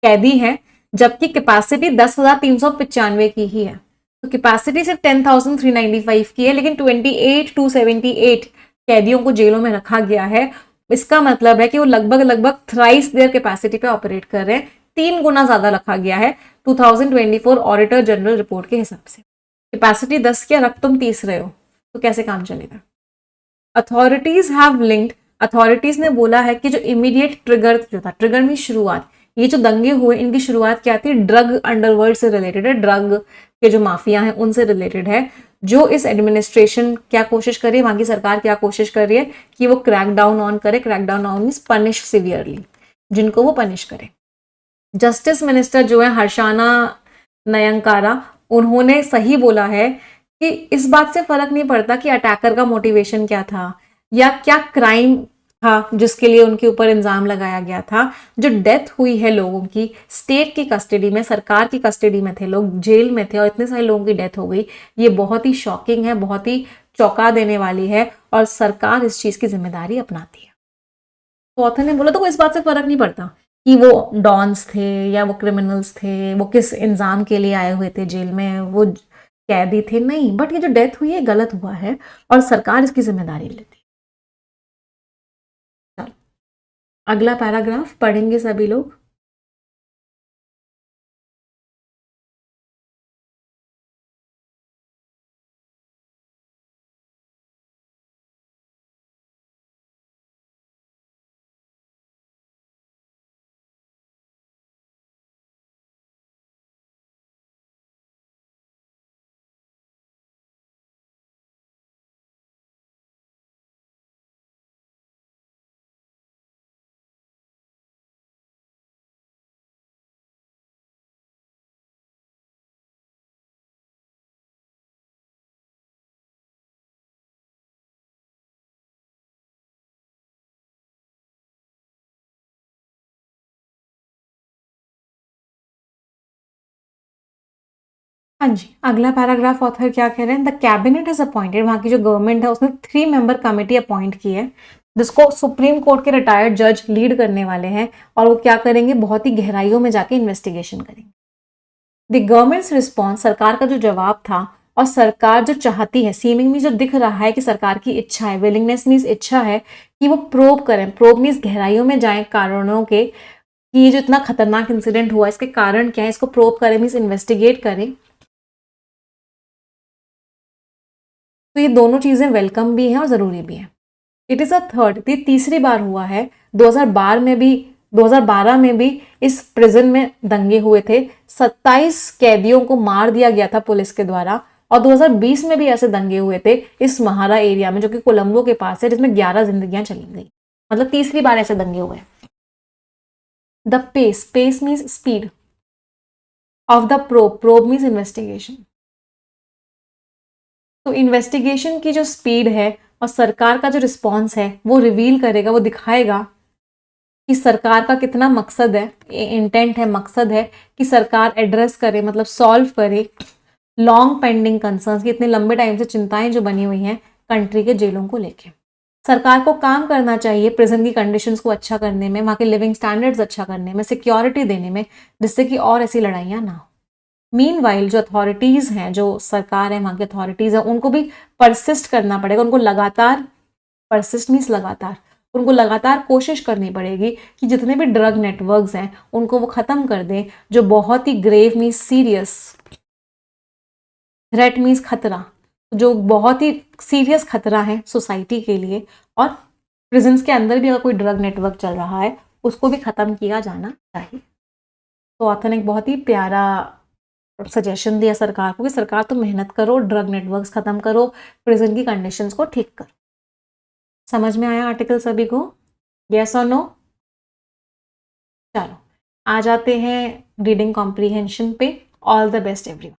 कैदी हैं, जबकि कैपेसिटी 10,395 की ही है। तो कैपेसिटी सिर्फ 10,395 की है, लेकिन 28,278 कैदियों को जेलों में रखा गया है। इसका मतलब है कि वो लगभग लगभग थ्राइस देयर कैपेसिटी पे ऑपरेट कर रहे हैं, 3 गुना ज्यादा रखा गया है 2024 ऑडिटर जनरल रिपोर्ट के हिसाब से। कैपेसिटी 10 की, रख तुम 30 रहे हो, तो कैसे काम चलेगा। अथॉरिटीज हैव लिंक्ड, अथॉरिटीज ने बोला है कि जो इमीडिएट ट्रिगर जो था, ट्रिगर में शुरुआत, ये जो दंगे हुए इनकी शुरुआत क्या थी, ड्रग अंडरवर्ल्ड से रिलेटेड है, ड्रग के जो माफिया हैं उनसे रिलेटेड है, जो इस एडमिनिस्ट्रेशन क्या कोशिश कर रही है, वहां की सरकार क्या कोशिश कर रही है कि वो क्रैक डाउन ऑन करे, crack down on means punish severely, जिनको वो पनिश करे। जस्टिस मिनिस्टर जो है हर्षाना नयंकारा, उन्होंने सही बोला है कि इस बात से फर्क नहीं पड़ता कि अटैकर का मोटिवेशन क्या था या क्या क्राइम था जिसके लिए उनके ऊपर इल्जाम लगाया गया था। जो डेथ हुई है लोगों की स्टेट की कस्टडी में, सरकार की कस्टडी में थे लोग, जेल में थे और इतने सारे लोगों की डेथ हो गई, ये बहुत ही शॉकिंग है, बहुत ही चौंका देने वाली है, और सरकार इस चीज की जिम्मेदारी अपनाती है। तो ऑथर ने बोला तो कोई इस बात से फर्क नहीं पड़ता कि वो डॉन्स थे या वो क्रिमिनल्स थे, वो किस इंजाम के लिए आए हुए थे जेल में, वो कैदी थे, नहीं, बट ये जो डेथ हुई है गलत हुआ है और सरकार इसकी जिम्मेदारी लेती है। चलो अगला पैराग्राफ पढ़ेंगे सभी लोग। हाँ जी, अगला पैराग्राफ ऑथर क्या कह रहे हैं, द कैबिनेट हैज अपॉइंटेड, वहां की जो गवर्नमेंट है उसने 3 मेंबर कमेटी अपॉइंट की है, जिसको सुप्रीम कोर्ट के रिटायर्ड जज लीड करने वाले हैं, और वो क्या करेंगे, बहुत ही गहराइयों में जाके इन्वेस्टिगेशन करेंगे। द गवर्नमेंट्स रिस्पॉन्स, सरकार का जो जवाब था, और सरकार जो चाहती है, सीमिंग में जो दिख रहा है कि सरकार की इच्छा है, विलिंगनेस मीन्स इच्छा है कि वो प्रोब करें, प्रोब मीन्स गहराइयों में जाए कारणों के, कि ये जो इतना खतरनाक इंसिडेंट हुआ इसके कारण क्या है, इसको प्रोब करें मीन्स इन्वेस्टिगेट करें। तो ये दोनों चीजें वेलकम भी हैं और जरूरी भी हैं। इट इज अ थर्ड, ये तीसरी बार हुआ है, 2012 में भी, 2012 में भी इस प्रिजन में दंगे हुए थे, 27 कैदियों को मार दिया गया था पुलिस के द्वारा, और 2020 में भी ऐसे दंगे हुए थे इस महारा एरिया में जो कि कोलंबो के पास है, जिसमें 11 जिंदगियां चली गई, मतलब तीसरी बार ऐसे दंगे हुए। The pace, pace means speed of the probe, probe means investigation. तो इन्वेस्टिगेशन की जो स्पीड है और सरकार का जो रिस्पॉन्स है वो रिवील करेगा, वो दिखाएगा कि सरकार का कितना मकसद है, इंटेंट है, मकसद है कि सरकार एड्रेस करे, मतलब सॉल्व करे लॉन्ग पेंडिंग कंसर्न्स की इतने लंबे टाइम से चिंताएं जो बनी हुई हैं कंट्री के जेलों को लेके। सरकार को काम करना चाहिए प्रिजन की कंडीशंस को अच्छा करने में, वहाँ के लिविंग स्टैंडर्ड्स अच्छा करने में, सिक्योरिटी देने में, जिससे कि और ऐसी लड़ाइयाँ ना हो। मीनवाइल जो अथॉरिटीज़ हैं, जो सरकार है, वहाँ की अथॉरिटीज़ हैं, उनको भी परसिस्ट करना पड़ेगा, उनको लगातार, परसिस्ट मीन्स लगातार, उनको लगातार कोशिश करनी पड़ेगी कि जितने भी ड्रग नेटवर्क्स हैं उनको वो ख़त्म कर दें, जो बहुत ही grave means serious, threat means खतरा, जो बहुत ही सीरियस खतरा है सोसाइटी के लिए, और प्रिजन्स के अंदर भी अगर कोई ड्रग नेटवर्क चल रहा है उसको भी ख़त्म किया जाना चाहिए। तो ऑथर ने एक बहुत ही प्यारा सजेशन दिया सरकार को कि सरकार तो मेहनत करो, ड्रग नेटवर्क्स ख़त्म करो, प्रिजन की कंडीशंस को ठीक करो। समझ में आया आर्टिकल सभी को? यस और नो? चलो आ जाते हैं रीडिंग कॉम्प्रीहेंशन पे। All the best everyone.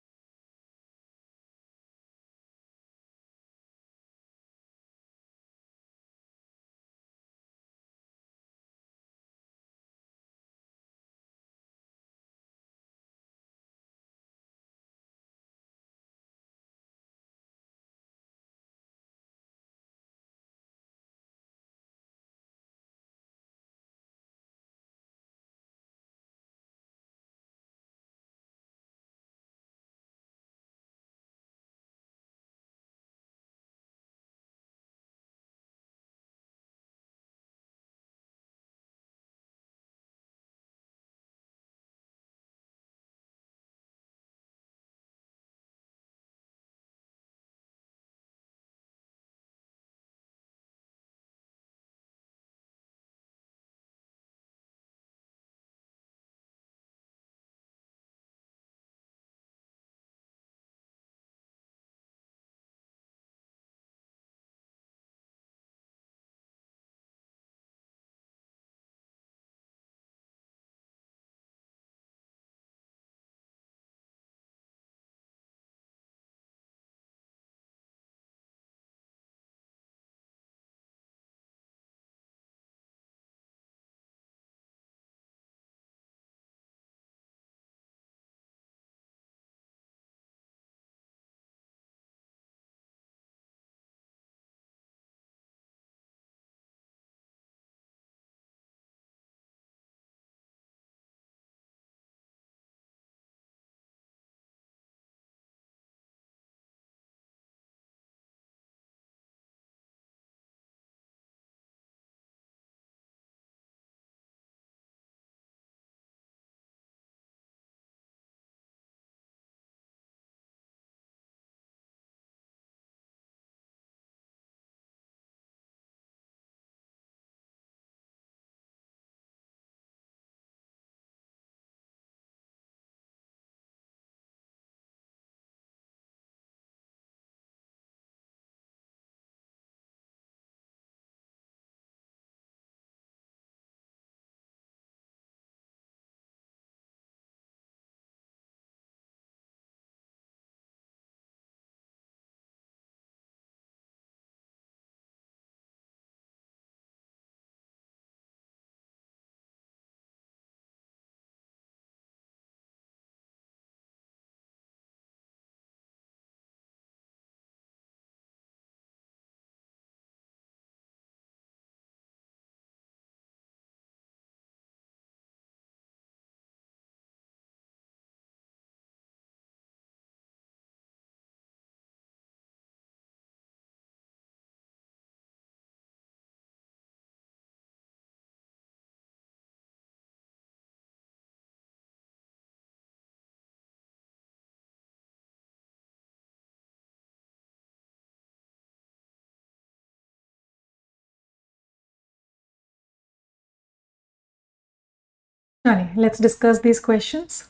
चलिए लेट्स डिस्कस दीज क्वेश्चंस।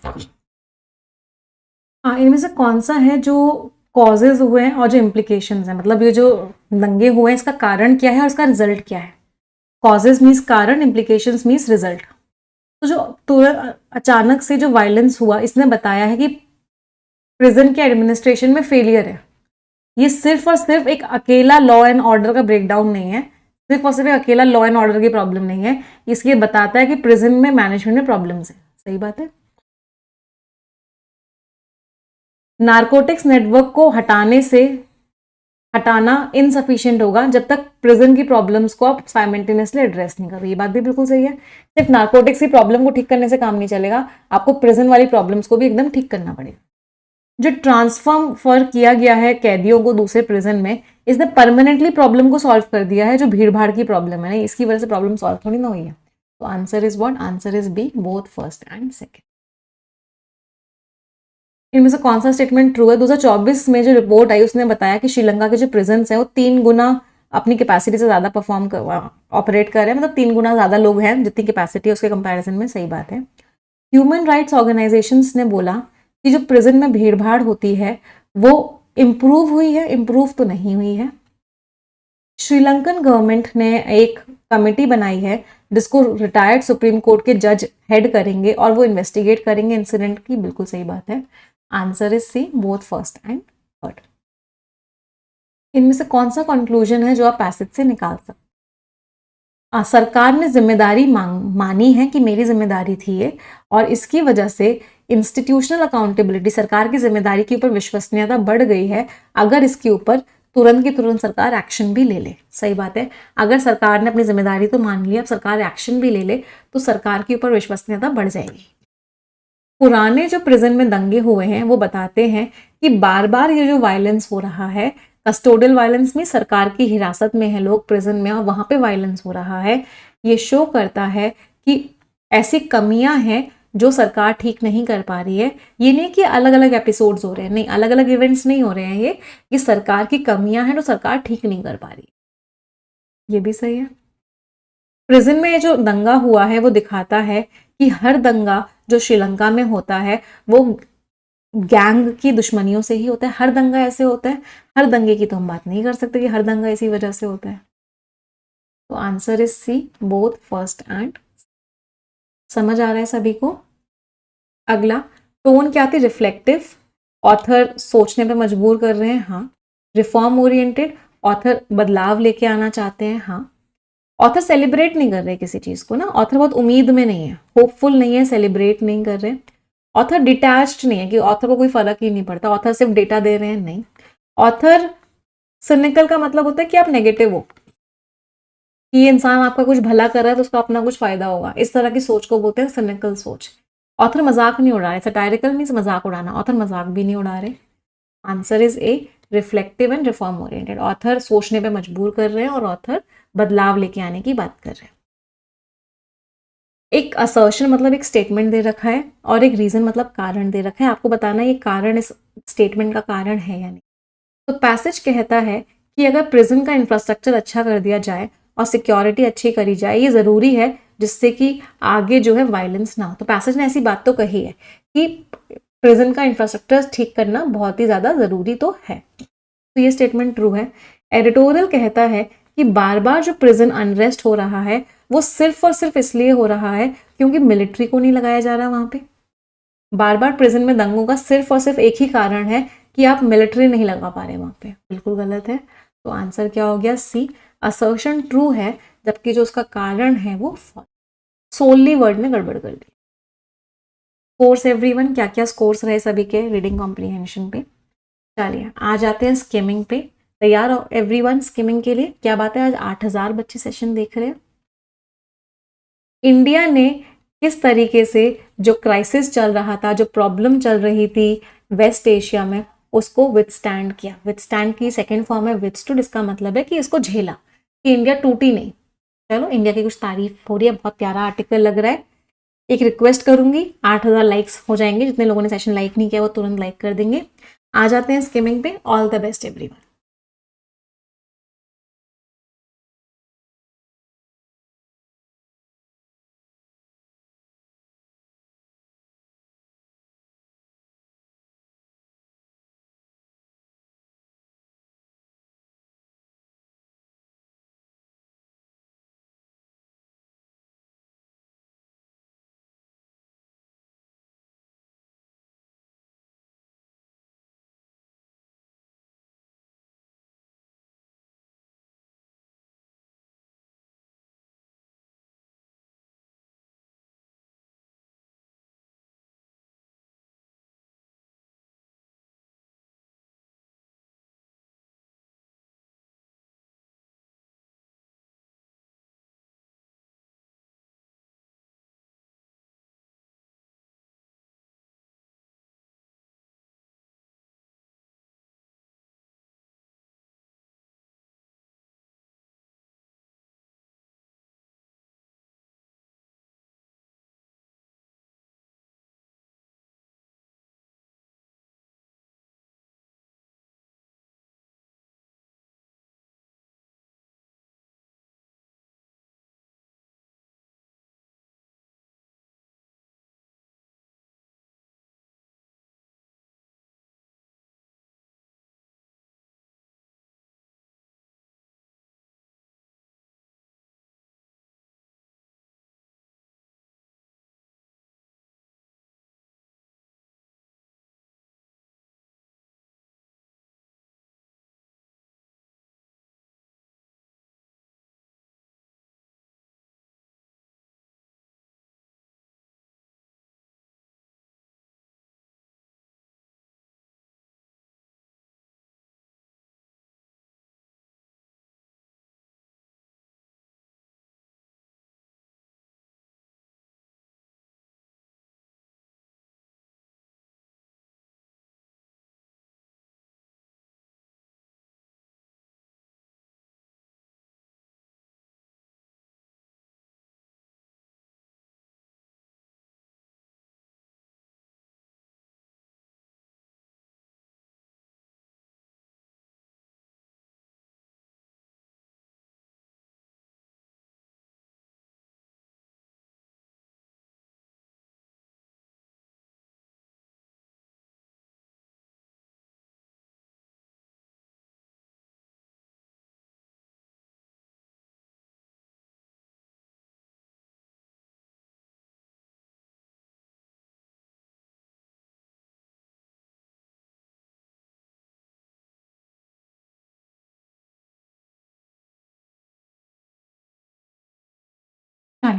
हाँ, इनमें से कौन सा है जो कॉजेज हुए हैं और जो इम्प्लीकेशंस हैं, मतलब ये जो दंगे हुए हैं इसका कारण क्या है और इसका रिजल्ट क्या है। कॉजेज मीन्स कारण, इम्प्लीकेशंस मीन्स रिजल्ट। तो जो तुरंत अचानक से जो वायलेंस हुआ, इसने बताया है कि प्रिजन के एडमिनिस्ट्रेशन में फेलियर है। ये सिर्फ और सिर्फ एक अकेला लॉ एंड ऑर्डर का ब्रेकडाउन नहीं है, सिर्फ और सिर्फ अकेला लॉ एंड ऑर्डर की प्रॉब्लम नहीं है, इसलिए बताता है कि प्रिजन में मैनेजमेंट में प्रॉब्लम्स है। सही बात है। नारकोटिक्स नेटवर्क को हटाना इनसफिशिएंट होगा जब तक प्रिजन की प्रॉब्लम्स को आप साइमल्टेनियसली एड्रेस नहीं करो। ये बात भी बिल्कुल सही है। सिर्फ नारकोटिक्स की प्रॉब्लम को ठीक करने से काम नहीं चलेगा, आपको प्रिजन वाली प्रॉब्लम्स को भी एकदम ठीक करना पड़ेगा। जो ट्रांसफर किया गया है कैदियों को दूसरे प्रिजन में, इसने परमानेंटली प्रॉब्लम को सॉल्व कर दिया है, जो भीड़ भाड़ की प्रॉब्लम है ना, इसकी वजह से प्रॉब्लम सॉल्व थोड़ी ना हुई है। तो answer is what? Answer is B, both first and second. इनमें से कौन सा स्टेटमेंट ट्रू है? 2024 में जो रिपोर्ट आई उसने बताया कि श्रीलंका के जो प्रिजन्स हैं वो 3 गुना अपनी कैपेसिटी से ज्यादा ऑपरेट कर रहे हैं, मतलब 3 गुना ज्यादा लोग हैं जितनी कैपेसिटी है उसके कंपैरिजन में। सही बात है। ह्यूमन राइट्स ऑर्गेनाइजेशंस ने बोला कि जो प्रिजन में भीड़ भाड़ होती है वो इम्प्रूव हुई है, इम्प्रूव तो नहीं हुई है। श्रीलंकन गवर्नमेंट ने एक कमेटी बनाई है जिसको रिटायर्ड सुप्रीम कोर्ट के जज हेड करेंगे और वो इन्वेस्टिगेट करेंगे इंसिडेंट की। बिल्कुल सही बात है। Answer is C, both first and third. इनमें से कौन सा कंक्लूजन है जो आप पैसेज से निकाल सकते? सरकार ने जिम्मेदारी मानी है कि मेरी जिम्मेदारी थी ये, और इसकी वजह से इंस्टीट्यूशनल अकाउंटेबिलिटी, सरकार की जिम्मेदारी के ऊपर विश्वसनीयता बढ़ गई है अगर इसके ऊपर तुरंत की तुरंत सरकार एक्शन भी ले ले। सही बात है। अगर सरकार ने अपनी जिम्मेदारी तो मान लिया, अब सरकार एक्शन भी ले ले तो सरकार के ऊपर विश्वसनीयता बढ़ जाएगी। पुराने जो प्रिजन में दंगे हुए हैं वो बताते हैं कि बार बार ये जो वायलेंस हो रहा है, कस्टोडियल वायलेंस में सरकार की हिरासत में है लोग प्रिजन में और वहां पे वायलेंस हो रहा है, ये शो करता है कि ऐसी कमियां हैं जो सरकार ठीक नहीं कर पा रही है। ये नहीं कि अलग अलग एपिसोड्स हो रहे हैं, नहीं, अलग अलग इवेंट्स नहीं हो रहे हैं, ये सरकार की कमियां हैं जो सरकार ठीक नहीं कर पा रही। ये भी सही है। प्रिजन में ये जो दंगा हुआ है वो दिखाता है कि हर दंगा जो श्रीलंका में होता है वो गैंग की दुश्मनियों से ही होता है। हर दंगा ऐसे होता है, हर दंगे की तो हम बात नहीं कर सकते कि हर दंगा इसी वजह से होता है। तो answer is C, both first and. समझ आ रहा है सभी को? अगला, टोन क्या थी? रिफ्लेक्टिव, ऑथर सोचने पे मजबूर कर रहे हैं, हाँ। रिफॉर्म ओरिएंटेड, ऑथर बदलाव लेके आना चाहते हैं, हाँ। ऑथर सेलिब्रेट नहीं कर रहे किसी चीज को ना, ऑथर बहुत उम्मीद में नहीं है, होपफुल नहीं है, सेलिब्रेट नहीं कर रहे। ऑथर डिटैच्ड नहीं है कि ऑथर को कोई फर्क ही नहीं पड़ता, ऑथर सिर्फ डेटा दे रहे हैं, नहीं। ऑथर सिनिकल का मतलब होता है कि आप नेगेटिव हो, कि ये इंसान आपका कुछ भला कर रहा है तो उसका अपना कुछ फायदा होगा, इस तरह की सोच को बोलते हैं सिनिकल सोच। ऑथर मजाक नहीं उड़ा रहे, सटायरिकल मीन्स मजाक उड़ाना, ऑथर मजाक भी नहीं उड़ा रहे। Answer is a, reflective and reform oriented. Author सोचने पे मजबूर कर रहे हैं और ऑथर बदलाव लेके आने की बात कर रहे हैं। एक असर्शन मतलब एक स्टेटमेंट दे रखा है और एक रीजन मतलब कारण दे रखा है, आपको बताना ये कारण इस स्टेटमेंट का कारण है या नहीं। तो पैसेज कहता है कि अगर प्रिजन का इंफ्रास्ट्रक्चर अच्छा कर दिया जाए और सिक्योरिटी अच्छी करी जाए, ये जरूरी है जिससे कि आगे जो है वायलेंस ना हो। तो पैसेज ने ऐसी बात तो कही है कि प्रिजन का इंफ्रास्ट्रक्चर ठीक करना बहुत ही ज्यादा जरूरी तो है। तो ये स्टेटमेंट ट्रू है। एडिटोरियल कहता है कि बार बार जो प्रिजन अनरेस्ट हो रहा है वो सिर्फ और सिर्फ इसलिए हो रहा है क्योंकि मिलिट्री को नहीं लगाया जा रहा वहां पे। बार बार प्रिजन में दंगों का सिर्फ और सिर्फ एक ही कारण है कि आप मिलिट्री नहीं लगा पा रहे वहां पे। बिल्कुल गलत है। तो आंसर क्या हो गया? सी, असर्शन ट्रू है जबकि जो उसका कारण है वो फॉल्स। सोनली वर्ड में गड़बड़ कर दी। स्कोर्स एवरीवन, क्या क्या स्कोर्स रहे सभी के रीडिंग कॉम्प्रीहेंशन पे? चलिए आ जाते हैं स्किमिंग पे। तैयार हो एवरीवन स्किमिंग के लिए? क्या बात है, आज 8,000 बच्चे सेशन देख रहे हैं। इंडिया ने किस तरीके से जो क्राइसिस चल रहा था, जो प्रॉब्लम चल रही थी वेस्ट एशिया में, उसको विथस्टैंड किया? विथस्टैंड की सेकेंड फॉर्म है विथस्टूड, इसका मतलब है कि इसको झेला, कि इंडिया टूटी नहीं। चलो, इंडिया की कुछ तारीफ हो रही है, बहुत प्यारा आर्टिकल लग रहा है। एक रिक्वेस्ट करूंगी, 8,000 लाइक्स हो जाएंगे, जितने लोगों ने सेशन लाइक नहीं किया वो तुरंत लाइक कर देंगे। आ जाते हैं स्किमिंग पे। All the best everyone.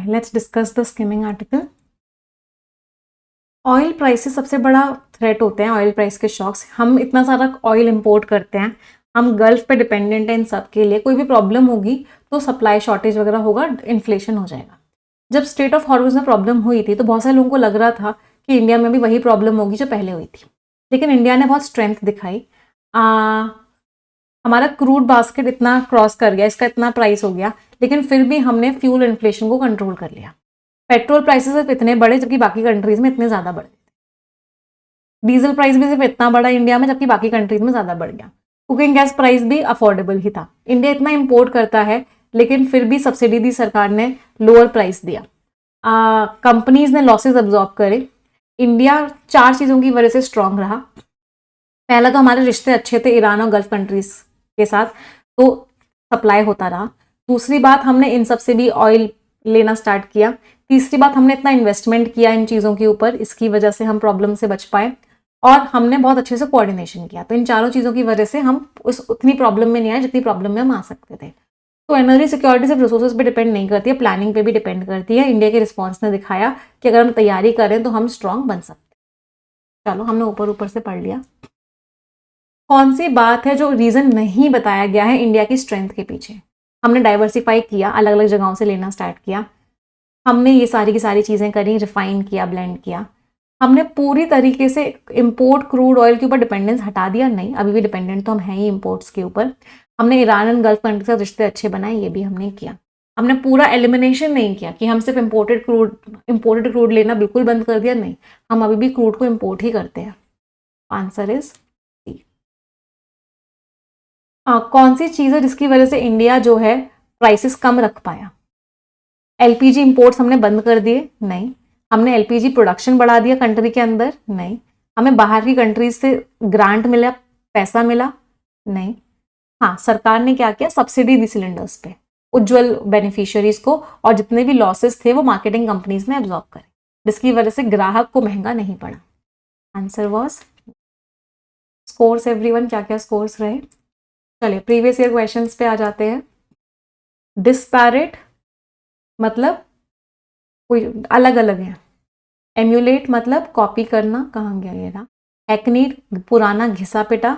Let's discuss the skimming article. Oil prices सबसे बड़ा थ्रेट होते हैं, ऑयल प्राइस के शॉक्स। हम इतना सारा ऑयल इंपोर्ट करते हैं, हम गल्फ पे डिपेंडेंट हैं इन सब के लिए। कोई भी प्रॉब्लम होगी तो सप्लाई शॉर्टेज वगैरह होगा, इन्फ्लेशन हो जाएगा। जब स्ट्रेट ऑफ हॉर्मुज में प्रॉब्लम हुई थी तो बहुत सारे लोगों को लग रहा था कि इंडिया में भी वही प्रॉब्लम होगी जो पहले हुई थी, लेकिन इंडिया ने बहुत स्ट्रेंथ दिखाई। हमारा क्रूड बास्केट इतना क्रॉस कर गया, इसका इतना प्राइस हो गया, लेकिन फिर भी हमने फ्यूल इन्फ्लेशन को कंट्रोल कर लिया। पेट्रोल प्राइसेस सिर्फ इतने बढ़े जबकि बाकी कंट्रीज में इतने ज़्यादा बढ़े। डीजल प्राइस भी सिर्फ इतना बढ़ा इंडिया में जबकि बाकी कंट्रीज में ज़्यादा बढ़ गया। कुकिंग गैस प्राइस भी अफोर्डेबल ही था। इंडिया इतना इंपोर्ट करता है लेकिन फिर भी सब्सिडी दी सरकार ने, लोअर प्राइस दिया, कंपनीज ने लॉसेस अब्जॉर्ब करे। इंडिया 4 चीज़ों की वजह से स्ट्रांग रहा। पहला तो हमारे रिश्ते अच्छे थे ईरान और गल्फ कंट्रीज के साथ, तो सप्लाई होता रहा। दूसरी बात, हमने इन सब से भी ऑयल लेना स्टार्ट किया। तीसरी बात, हमने इतना इन्वेस्टमेंट किया इन चीज़ों के ऊपर, इसकी वजह से हम प्रॉब्लम से बच पाए। और हमने बहुत अच्छे से कोऑर्डिनेशन किया। तो इन चारों चीज़ों की वजह से हम उतनी प्रॉब्लम में नहीं आए जितनी प्रॉब्लम में हम आ सकते थे। तो एनर्जी सिक्योरिटी सिर्फ रिसोर्सेज पे डिपेंड नहीं करती है, प्लानिंग पे भी डिपेंड करती है। इंडिया के रिस्पॉन्स ने दिखाया कि अगर हम तैयारी करें तो हम स्ट्रांग बन सकते हैं। चलो, हमने ऊपर ऊपर से पढ़ लिया। कौन सी बात है जो रीज़न नहीं बताया गया है इंडिया की स्ट्रेंथ के पीछे? हमने डाइवर्सिफाई किया, अलग अलग जगहों से लेना स्टार्ट किया। हमने ये सारी की सारी चीज़ें करी, रिफाइन किया, ब्लेंड किया। हमने पूरी तरीके से इंपोर्ट क्रूड ऑयल के ऊपर डिपेंडेंस हटा दिया? नहीं, अभी भी डिपेंडेंट तो हम हैं ही इंपोर्ट्स के ऊपर। हमने ईरान एंड गल्फ कंट्री के साथ रिश्ते अच्छे बनाए, ये भी हमने किया। हमने पूरा एलिमिनेशन नहीं किया कि हम सिर्फ इंपोर्टेड क्रूड लेना बिल्कुल बंद कर दिया, नहीं, हम अभी भी क्रूड को इंपोर्ट ही करते हैं। Answer is C. कौन सी चीज़ है जिसकी वजह से इंडिया जो है प्राइसेस कम रख पाया? एलपीजी इंपोर्ट्स हमने बंद कर दिए? नहीं। हमने एलपीजी प्रोडक्शन बढ़ा दिया कंट्री के अंदर? नहीं। हमें बाहर की कंट्रीज से ग्रांट मिला, पैसा मिला? नहीं। हाँ, सरकार ने क्या किया, सब्सिडी दी सिलेंडर्स पे, उज्ज्वल बेनिफिशियरीज को, और जितने भी लॉसेस थे वो मार्केटिंग कंपनीज ने एब्जॉर्ब करे, जिसकी वजह से ग्राहक को महंगा नहीं पड़ा। Answer was. स्कोर्स एवरीवन, क्या क्या स्कोर्स रहे? चलिए प्रीवियस ईयर क्वेश्चंस पे आ जाते हैं। डिस्पैरेट मतलब कोई अलग अलग है। एम्यूलेट मतलब कॉपी करना, कहाँ गया ये रहा। एक्नीड पुराना घिसा पिटा।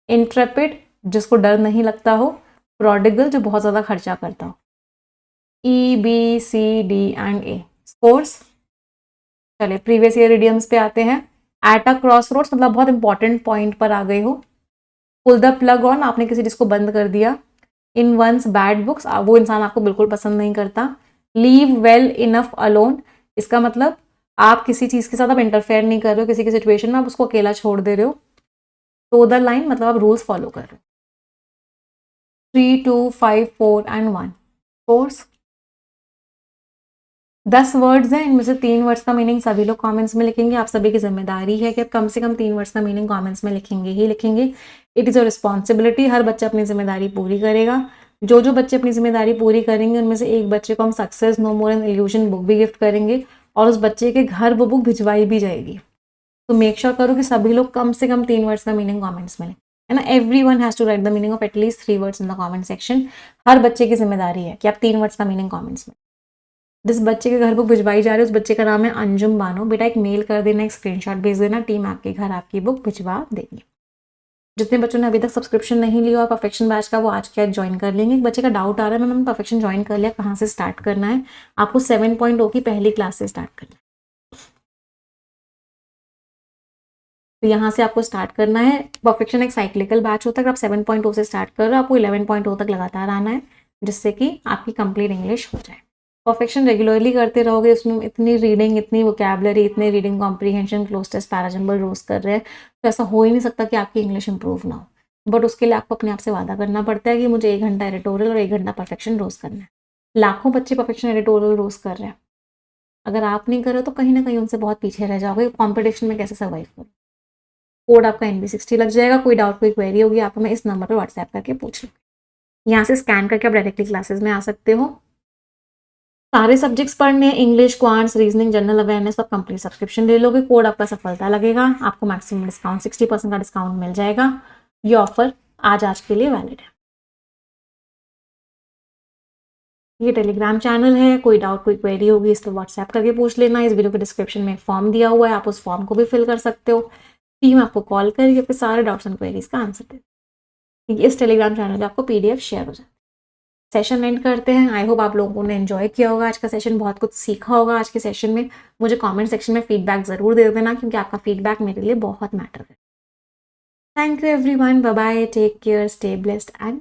इंट्रेपिड जिसको डर नहीं लगता हो। प्रोडिगल जो बहुत ज़्यादा खर्चा करता हो। E B C D and A scores. चलिए प्रीवियस ईयर इडियम्स पे आते हैं। एट अ क्रॉस रोड्स मतलब बहुत इंपॉर्टेंट पॉइंट पर आ गए हो। पुल द प्लग ऑन, आपने किसी चीज़ को बंद कर दिया। इन वंस बैड बुक्स, वो इंसान आपको बिल्कुल पसंद नहीं करता। लीव वेल इनफ अलोन, इसका मतलब आप किसी चीज़ के साथ आप इंटरफेयर नहीं कर रहे हो, किसी की सिचुएशन में आप उसको अकेला छोड़ दे रहे हो। टो द लाइन मतलब आप रूल्स फॉलो कर रहे हो। 3, 2, 5, 4 एंड 1 कोर्स। 10 वर्ड्स हैं, इनमें से 3 वर्ड्स का मीनिंग सभी लोग कमेंट्स में लिखेंगे। आप सभी की जिम्मेदारी है कि आप कम से कम 3 वर्ड्स का मीनिंग कमेंट्स में लिखेंगे ही लिखेंगे। इट इज़ योर रिस्पॉन्सिबिलिटी, हर बच्चा अपनी जिम्मेदारी पूरी करेगा। जो जो बच्चे अपनी जिम्मेदारी पूरी करेंगे उनमें से एक बच्चे को हम success no more an illusion book भी गिफ्ट करेंगे, और उस बच्चे के घर वो बुक भिजवाई भी जाएगी। तो मेक श्योर करो कि सभी लोग कम से कम 3 वर्ड्स का मीनिंग कमेंट्स में लिखें, है ना। Everyone has to write the meaning of at least 3 words in the comment section. हर बच्चे की जिम्मेदारी है कि आप 3 वर्ड्स का मीनिंग कमेंट्स में। जिस बच्चे के घर बुक भिजवाई जा रही है उस बच्चे का नाम है अंजुम बानो। बेटा एक मेल कर देना, एक स्क्रीनशॉट भेज देना, टीम आपके घर आपकी बुक भिजवा देगी। जितने बच्चों ने अभी तक सब्सक्रिप्शन नहीं लिया और परफेक्शन बैच का, वो आज के आज ज्वाइन कर लेंगे। एक बच्चे का डाउट आ रहा है, मैंने परफेक्शन ज्वाइन कर लिया, कहाँ से स्टार्ट करना है? आपको 7.0 की पहली क्लास से स्टार्ट करना है। तो यहाँ से आपको स्टार्ट करना है। परफेक्शन एक साइक्लिकल बैच होता है, अगर आप 7.0 से स्टार्ट कर रहे हो आपको 11.0 तक लगातार आना है, जिससे कि आपकी कंप्लीट इंग्लिश हो जाए। परफेक्शन रेगुलरली करते रहोगे, उसमें इतनी रीडिंग, इतनी वोकैबुलरी, इतने reading comprehension, cloze test, parajumble रोज कर रहे हैं, तो ऐसा हो ही नहीं सकता कि आपकी इंग्लिश इंप्रूव ना हो। बट उसके लिए आपको अपने आप से वादा करना पड़ता है कि मुझे 1 घंटा एडिटोरियल और 1 घंटा परफेक्शन रोज करना है। लाखों बच्चे परफेक्शन एडिटोरियल रोज कर रहे हैं, अगर आप नहीं कर रहे तो कहीं ना कहीं उनसे बहुत पीछे रह जाओगे। कॉम्पिटिशन में कैसे सर्वाइव करो? कोड आपका NB60 लग जाएगा। कोई डाउट, कोई क्वेरी होगी आप हमें इस नंबर पर व्हाट्सएप करके पूछ लो। यहाँ से स्कैन करके आप डायरेक्टली क्लासेस में आ सकते हो। सारे सब्जेक्ट्स पढ़ने हैं, English, quants, reasoning, general awareness, सब कंप्लीट सब्सक्रिप्शन ले लोगे। कोड आपका सफलता लगेगा, आपको मैक्सिमम डिस्काउंट 60% का डिस्काउंट मिल जाएगा। ये ऑफर आज के लिए वैलिड है। ये टेलीग्राम चैनल है, कोई डाउट कोई क्वेरी होगी इस पर व्हाट्सएप करके पूछ लेना। इस वीडियो के डिस्क्रिप्शन में एक फॉर्म दिया हुआ है, आप उस फॉर्म को भी फिल कर सकते हो। टीम आपको कॉल करके आपके सारे डाउट्स एंड क्वेरीज का आंसर दे। इस टेलीग्राम चैनल पे आपको PDF शेयर हो जाती है। सेशन एंड करते हैं। आई होप आप लोगों ने एंजॉय किया होगा आज का सेशन, बहुत कुछ सीखा होगा आज के सेशन में। मुझे कमेंट सेक्शन में फीडबैक ज़रूर दे देना, क्योंकि आपका फीडबैक मेरे लिए बहुत मैटर है। Thank you everyone, bye bye, take care, stay blessed and